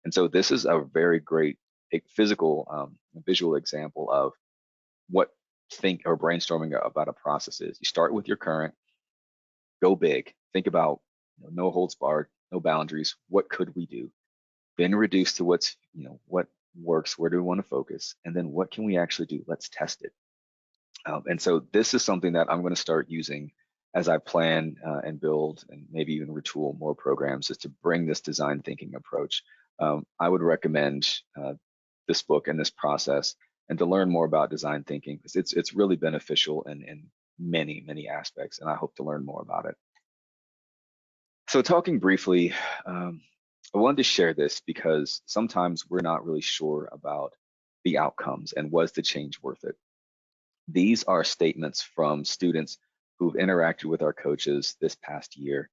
And so this is a very great visual example of what think or brainstorming about a process is. You start with your current, go big, think about no holds barred, no boundaries. What could we do? Then reduce to what works, where do we want to focus, and then what can we actually do? Let's test it. And so this is something that I'm going to start using as I plan and build and maybe even retool more programs, is to bring this design thinking approach. I would recommend this book and this process, and to learn more about design thinking, because it's really beneficial in many aspects, and I hope to learn more about it. So talking briefly, I wanted to share this because sometimes we're not really sure about the outcomes and was the change worth it. These are statements from students who've interacted with our coaches this past year.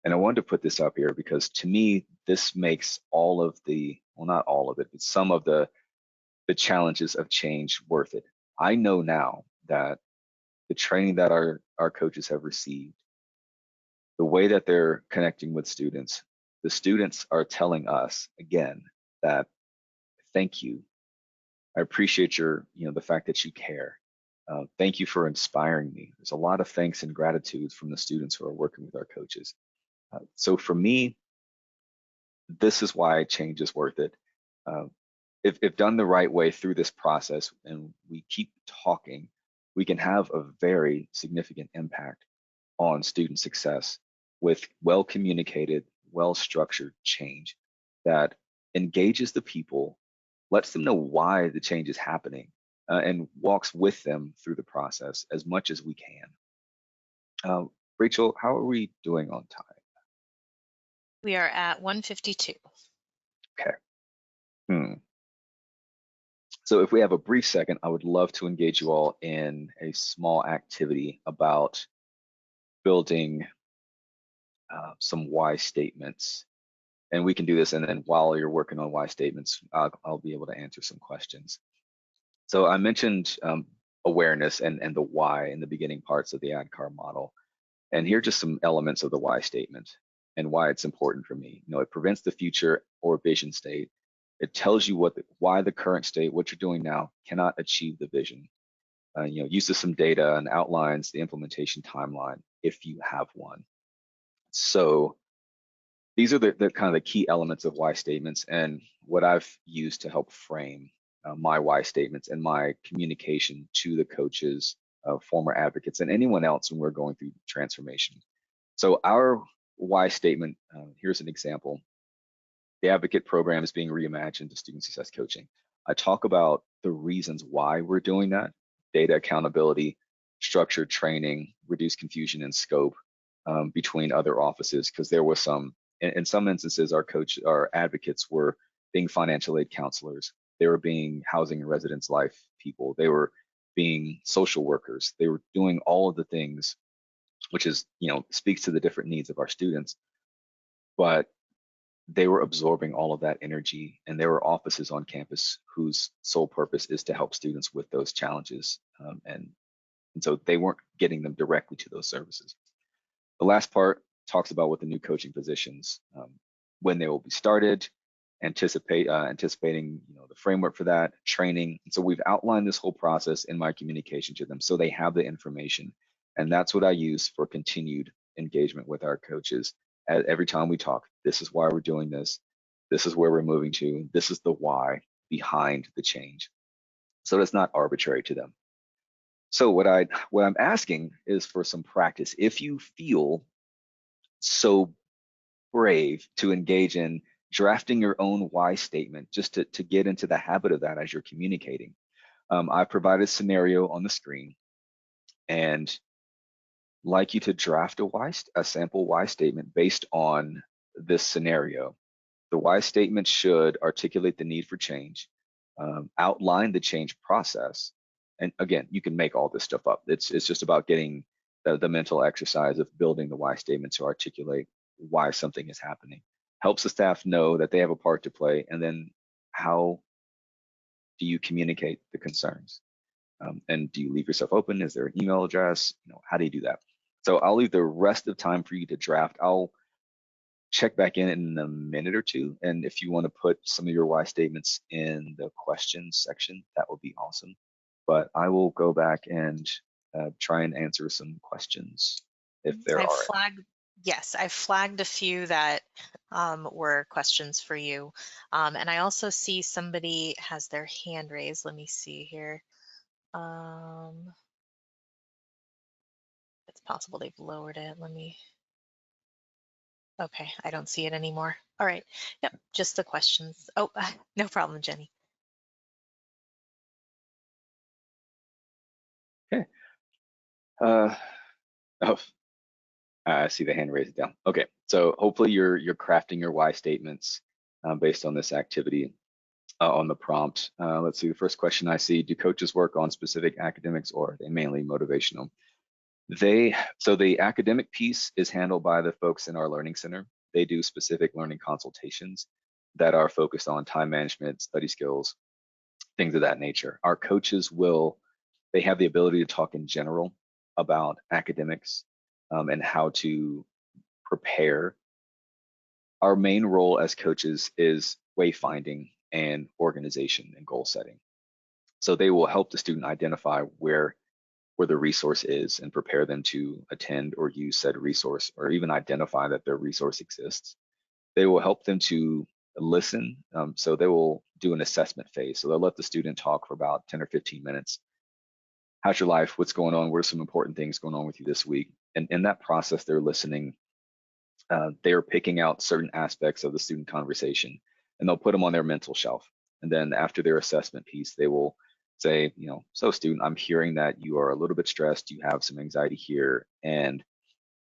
And I wanted to put this up here because to me, this makes all of well, not all of it, but some of the challenges of change worth it. I know now that the training that our coaches have received, the way that they're connecting with students, the students are telling us again that thank you. I appreciate the fact that you care. Thank you for inspiring me. There's a lot of thanks and gratitude from the students who are working with our coaches. So for me, this is why change is worth it. If done the right way through this process and we keep talking, we can have a very significant impact on student success with well-communicated, well-structured change that engages the people, lets them know why the change is happening, and walks with them through the process as much as we can. Rachel, how are we doing on time? We are at 1:52. Okay. So if we have a brief second, I would love to engage you all in a small activity about building some why statements. And we can do this, and then while you're working on why statements, I'll be able to answer some questions. So I mentioned awareness and the why in the beginning parts of the ADKAR model. And here are just some elements of the why statement and why it's important for me. It prevents the future or vision state. It tells you why the current state, what you're doing now, cannot achieve the vision. Uses some data and outlines the implementation timeline if you have one. So these are the kind of the key elements of why statements and what I've used to help frame my why statements and my communication to the coaches, former advocates, and anyone else when we're going through transformation. So our why statement, here's an example. The advocate program is being reimagined to student success coaching. I talk about the reasons why we're doing that: data accountability, structured training, reduced confusion and scope between other offices, because there was in some instances, our advocates were being financial aid counselors. They were being housing and residence life people. They were being social workers. They were doing all of the things, which is, speaks to the different needs of our students. But they were absorbing all of that energy, and there were offices on campus whose sole purpose is to help students with those challenges, and so they weren't getting them directly to those services. The last part talks about what the new coaching positions, when they will be started, anticipating the framework for that, training. And so we've outlined this whole process in my communication to them so they have the information. And that's what I use for continued engagement with our coaches. Every time we talk, this is why we're doing this. This is where we're moving to. This is the why behind the change. So it's not arbitrary to them. So what I'm asking is for some practice. If you feel so brave to engage in drafting your own why statement, just to get into the habit of that as you're communicating, I've provided a scenario on the screen, and like you to draft a sample why statement based on this scenario. The why statement should articulate the need for change, outline the change process. And again, you can make all this stuff up. It's just about getting the mental exercise of building the why statement to articulate why something is happening. Helps the staff know that they have a part to play, and then how do you communicate the concerns? And do you leave yourself open? Is there an email address? How do you do that? So I'll leave the rest of the time for you to draft. I'll check back in a minute or two, and if you want to put some of your why statements in the questions section, that would be awesome. But I will go back and try and answer some questions if there are. Yes, I flagged a few that were questions for you. And I also see somebody has their hand raised. Let me see here. It's possible they've lowered it. Okay, I don't see it anymore. All right, yep, just the questions. Oh, no problem, Jenny. Okay. Oh, I see the hand raised down. Okay, so hopefully you're crafting your why statements based on this activity on the prompt. Let's see, the first question I see: do coaches work on specific academics, or are they mainly motivational? So the academic piece is handled by the folks in our learning center. They do specific learning consultations that are focused on time management, study skills, things of that nature. Our coaches they have the ability to talk in general about academics and how to prepare. Our main role as coaches is wayfinding and organization and goal setting. So they will help the student identify where the resource is and prepare them to attend or use said resource, or even identify that their resource exists. They will help them to listen. So they will do an assessment phase. So they'll let the student talk for about 10 or 15 minutes. How's your life? What's going on? What are some important things going on with you this week? And in that process, they're listening. They're picking out certain aspects of the student conversation, and they'll put them on their mental shelf. And then after their assessment piece, they will say, so student, I'm hearing that you are a little bit stressed, you have some anxiety here, and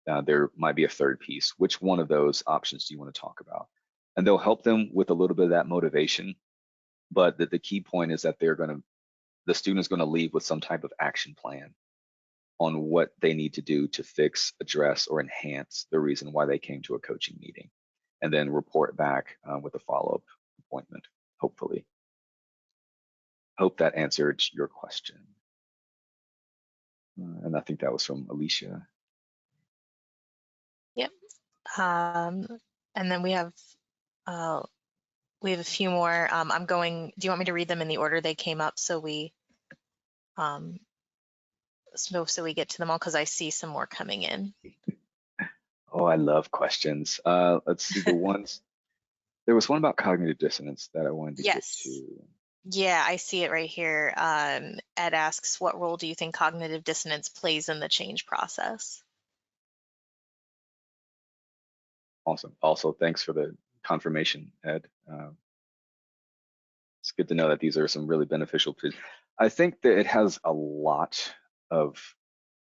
there might be a third piece. Which one of those options do you want to talk about? And they'll help them with a little bit of that motivation, but the key point is that the student is going to leave with some type of action plan on what they need to do to fix, address, or enhance the reason why they came to a coaching meeting, and then report back with a follow-up appointment, hopefully. Hope that answered your question. And I think that was from Alicia. Yep. And then we have a few more. Do you want me to read them in the order they came up so we get to them all, because I see some more coming in. Oh, I love questions. Let's see the ones. There was one about cognitive dissonance that I wanted to get to. Yeah, I see it right here. Ed asks, what role do you think cognitive dissonance plays in the change process? Awesome. Also, thanks for the confirmation, Ed. It's good to know that these are some really beneficial tools. I think that it has a lot of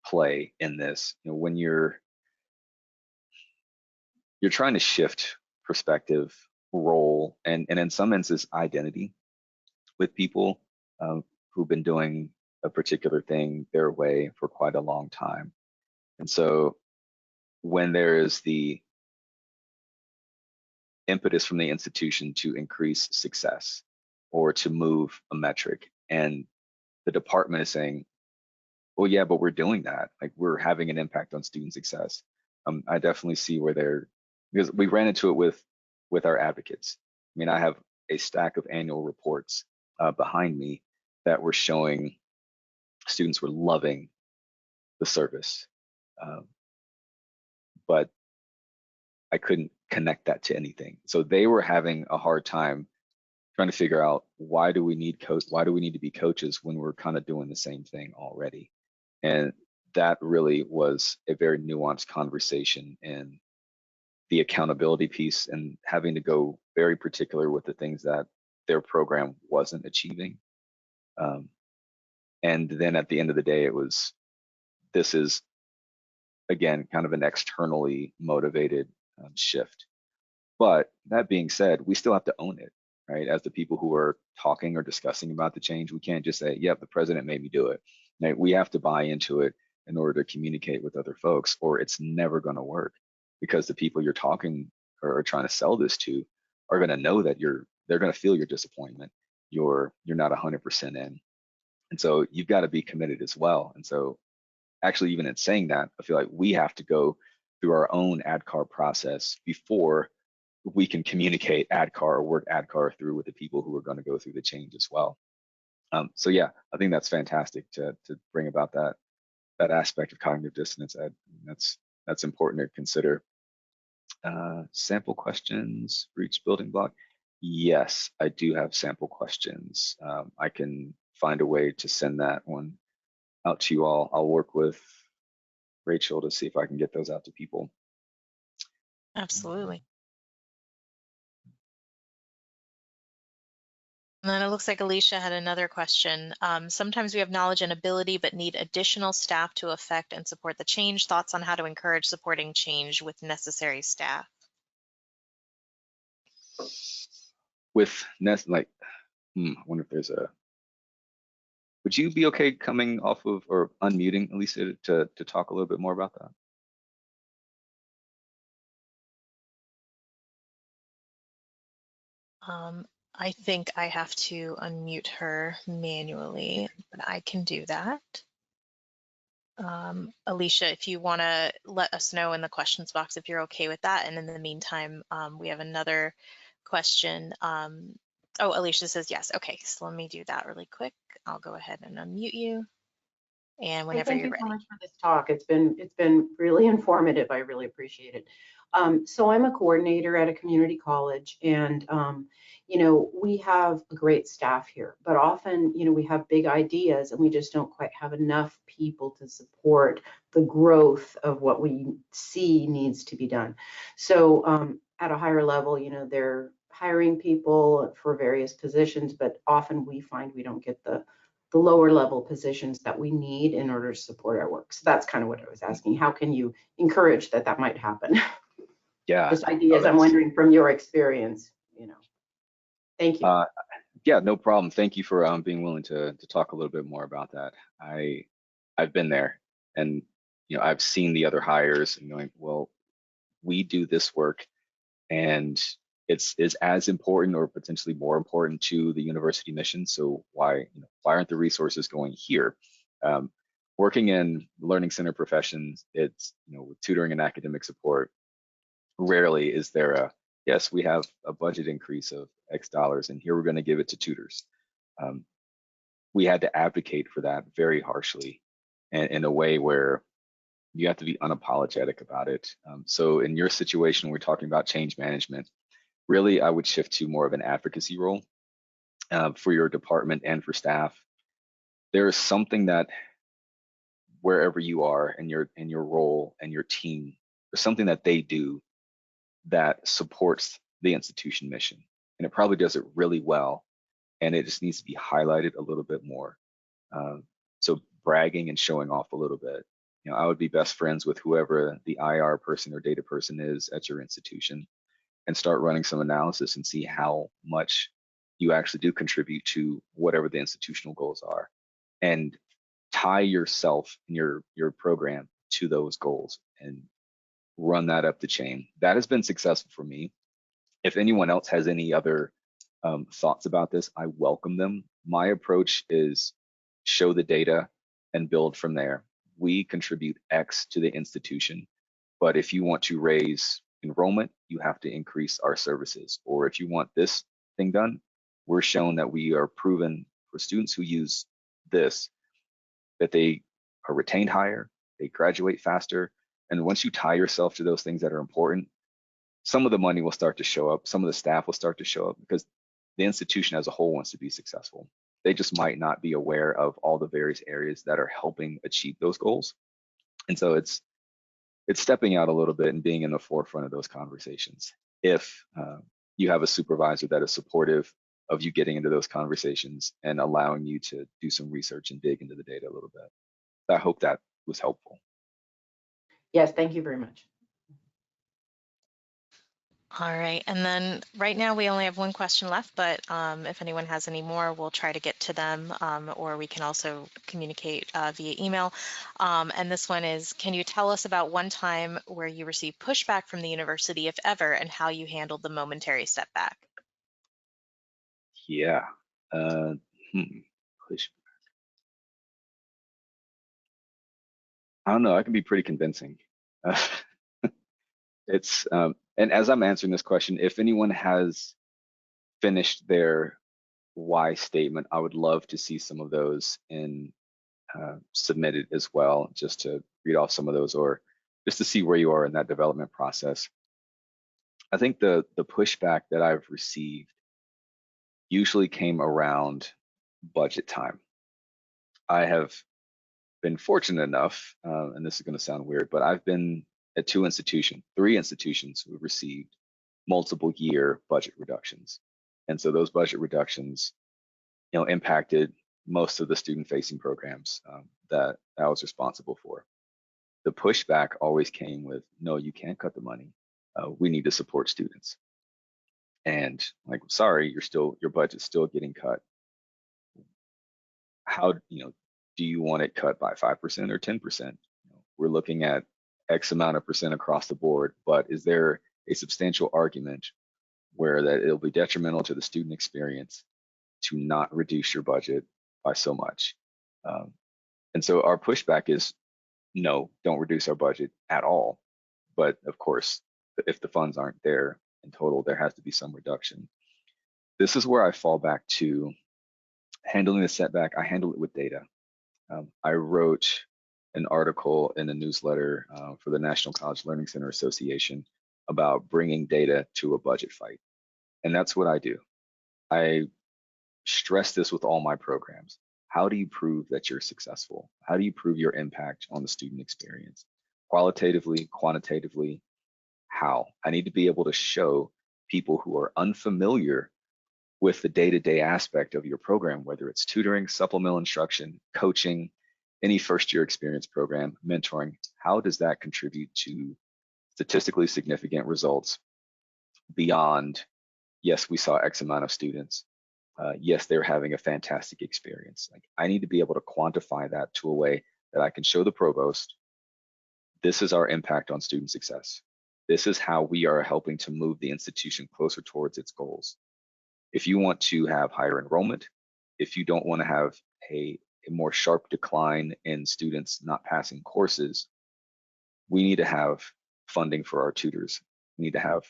play in this. When you're trying to shift perspective, role, and in some instances identity with people who've been doing a particular thing their way for quite a long time. And so when there is the impetus from the institution to increase success or to move a metric. And the department is saying, well, yeah, but we're doing that. Like, we're having an impact on student success. I definitely see where they're, because we ran into it with our advocates. I mean, I have a stack of annual reports behind me that were showing students were loving the service, but I couldn't connect that to anything. So they were having a hard time trying to figure out, why do we need to be coaches when we're kind of doing the same thing already? And that really was a very nuanced conversation, and the accountability piece and having to go very particular with the things that their program wasn't achieving. And then at the end of the day, this is, again, kind of an externally motivated shift. But that being said, we still have to own it, right? As the people who are talking or discussing about the change, we can't just say, yep, the president made me do it. Right? We have to buy into it in order to communicate with other folks, or it's never going to work, because the people you're talking or trying to sell this to are going to know that they're going to feel your disappointment. You're not 100% in. And so you've got to be committed as well. And so actually, even in saying that, I feel like we have to go through our own ADKAR process before we can communicate ADKAR or work ADKAR through with the people who are going to go through the change as well. So yeah, I think that's fantastic to bring about that aspect of cognitive dissonance. That's important to consider. Sample questions for each building block. Yes, I do have sample questions. I can find a way to send that one out to you all. I'll work with Rachel to see if I can get those out to people. Absolutely. And then it looks like Alicia had another question. Sometimes we have knowledge and ability, but need additional staff to affect and support the change. Thoughts on how to encourage supporting change with necessary staff? I wonder if there's would you be okay coming off of or unmuting Alicia to talk a little bit more about that? I think I have to unmute her manually, but I can do that. Alicia, if you want to let us know in the questions box if you're okay with that. And in the meantime, we have another question. Oh, Alicia says yes. Okay, so let me do that really quick. I'll go ahead and unmute you. And whenever you're ready. Thank you so much for this talk. It's been really informative. I really appreciate it. So I'm a coordinator at a community college, and you know, we have a great staff here, but often, you know, we have big ideas and we just don't quite have enough people to support the growth of what we see needs to be done. So at a higher level, you know, they're hiring people for various positions, but often we find we don't get the lower level positions that we need in order to support our work. So that's kind of what I was asking. How can you encourage that might happen? Yeah. Just ideas. I'm wondering from your experience, you know. Thank you. Yeah, no problem. Thank you for being willing to talk a little bit more about that. I've been there, and you know, I've seen the other hires and going, well, we do this work, and it's as important or potentially more important to the university mission. So why aren't the resources going here? Working in learning center professions, it's, you know, with tutoring and academic support, rarely is there yes, we have a budget increase of X dollars, and here we're going to give it to tutors. We had to advocate for that very harshly, and in a way where you have to be unapologetic about it. So in your situation, we're talking about change management. Really, I would shift to more of an advocacy role for your department and for staff. There is something that wherever you are in your role and your team, there's something that they do that supports the institution mission, and it probably does it really well, and it just needs to be highlighted a little bit more. So bragging and showing off a little bit. You know, I would be best friends with whoever the IR person or data person is at your institution, and start running some analysis and see how much you actually do contribute to whatever the institutional goals are, and tie yourself and your program to those goals and run that up the chain. That has been successful for me. If anyone else has any other thoughts about this, I welcome them. My approach is show the data and build from there. We contribute X to the institution, but if you want to raise enrollment, you have to increase our services. Or if you want this thing done, we're shown that we are proven for students who use this, that they are retained higher, they graduate faster. And once you tie yourself to those things that are important, some of the money will start to show up, some of the staff will start to show up, because the institution as a whole wants to be successful. They just might not be aware of all the various areas that are helping achieve those goals. And so it's stepping out a little bit and being in the forefront of those conversations. If you have a supervisor that is supportive of you getting into those conversations and allowing you to do some research and dig into the data a little bit. I hope that was helpful. Yes, thank you very much. All right, and then right now we only have one question left, but if anyone has any more, we'll try to get to them, or we can also communicate via email. And this one is, can you tell us about one time where you received pushback from the university, if ever, and how you handled the momentary setback? Yeah, pushback. I don't know, I can be pretty convincing. It's, and as I'm answering this question, if anyone has finished their why statement, I would love to see some of those in submitted as well, just to read off some of those, or just to see where you are in that development process. I think the pushback that I've received usually came around budget time. I have been fortunate enough, and this is going to sound weird, but I've been at three institutions who have received multiple year budget reductions. And so those budget reductions, impacted most of the student facing programs that I was responsible for. The pushback always came with, no, you can't cut the money. We need to support students. And like, sorry, your budget's still getting cut. How, do you want it cut by 5% or 10%? We're looking at X amount of percent across the board, but is there a substantial argument where that it'll be detrimental to the student experience to not reduce your budget by so much? And so our pushback is, no, don't reduce our budget at all. But of course, if the funds aren't there in total, there has to be some reduction. This is where I fall back to handling the setback. I handle it with data. I wrote an article in a newsletter for the National College Learning Center Association about bringing data to a budget fight. And that's what I do. I stress this with all my programs. How do you prove that you're successful? How do you prove your impact on the student experience? Qualitatively, quantitatively, how? I need to be able to show people who are unfamiliar with the day-to-day aspect of your program, whether it's tutoring, supplemental instruction, coaching, any first-year experience program, mentoring, how does that contribute to statistically significant results beyond, yes, we saw X amount of students, yes, they're having a fantastic experience. Like, I need to be able to quantify that to a way that I can show the provost, this is our impact on student success. This is how we are helping to move the institution closer towards its goals. If you want to have higher enrollment, if you don't want to have a more sharp decline in students not passing courses, we need to have funding for our tutors. We need to have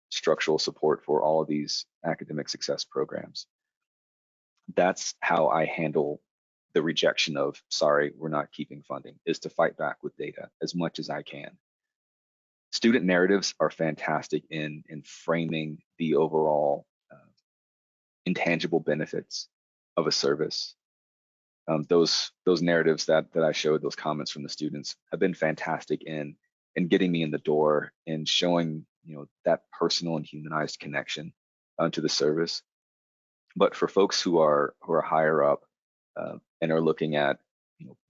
structural support for all of these academic success programs. That's how I handle the rejection of, sorry, we're not keeping funding, is to fight back with data as much as I can. Student narratives are fantastic in framing the overall intangible benefits of a service. Those narratives that I showed, those comments from the students, have been fantastic in getting me in the door and showing that personal and humanized connection to the service. But for folks who are higher up and are looking at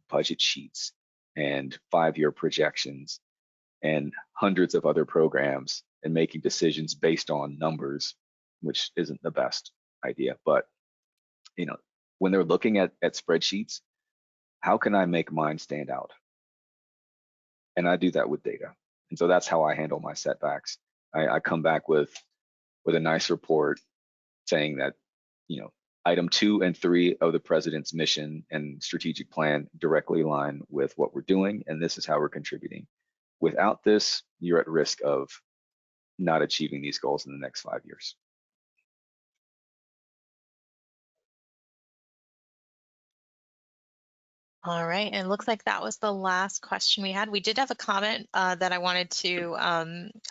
budget sheets and 5-year projections and hundreds of other programs and making decisions based on numbers, which isn't the best idea, but when they're looking at spreadsheets, how can I make mine stand out? And I do that with data. And so that's how I handle my setbacks. I come back with with a nice report saying that, item 2 and 3 of the president's mission and strategic plan directly align with what we're doing, and this is how we're contributing. Without this, you're at risk of not achieving these goals in the next 5 years. All right, and it looks like that was the last question we had. We did have a comment that I wanted to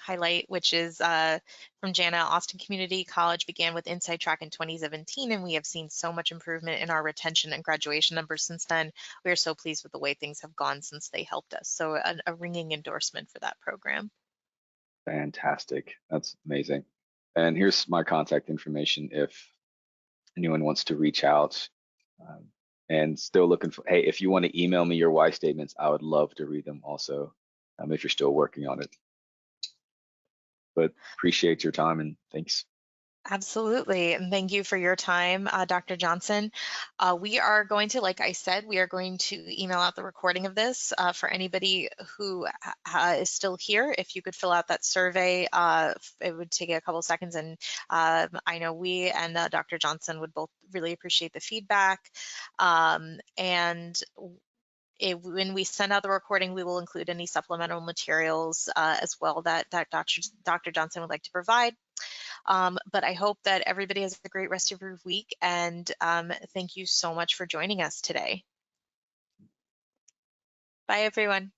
highlight, which is from Jana. Austin Community College began with Inside Track in 2017, and we have seen so much improvement in our retention and graduation numbers since then. We are so pleased with the way things have gone since they helped us. So a ringing endorsement for that program. Fantastic. That's amazing. And here's my contact information if anyone wants to reach out. And still looking for, hey, if you want to email me your why statements, I would love to read them also, if you're still working on it. But appreciate your time and thanks. Absolutely, and thank you for your time, Dr. Johnson. We are going to, like I said, we are going to email out the recording of this for anybody who is still here. If you could fill out that survey, it would take a couple seconds, and I know we and Dr. Johnson would both really appreciate the feedback. When we send out the recording, we will include any supplemental materials as well that Dr. Johnson would like to provide. But I hope that everybody has a great rest of your week, and thank you so much for joining us today. Bye, everyone.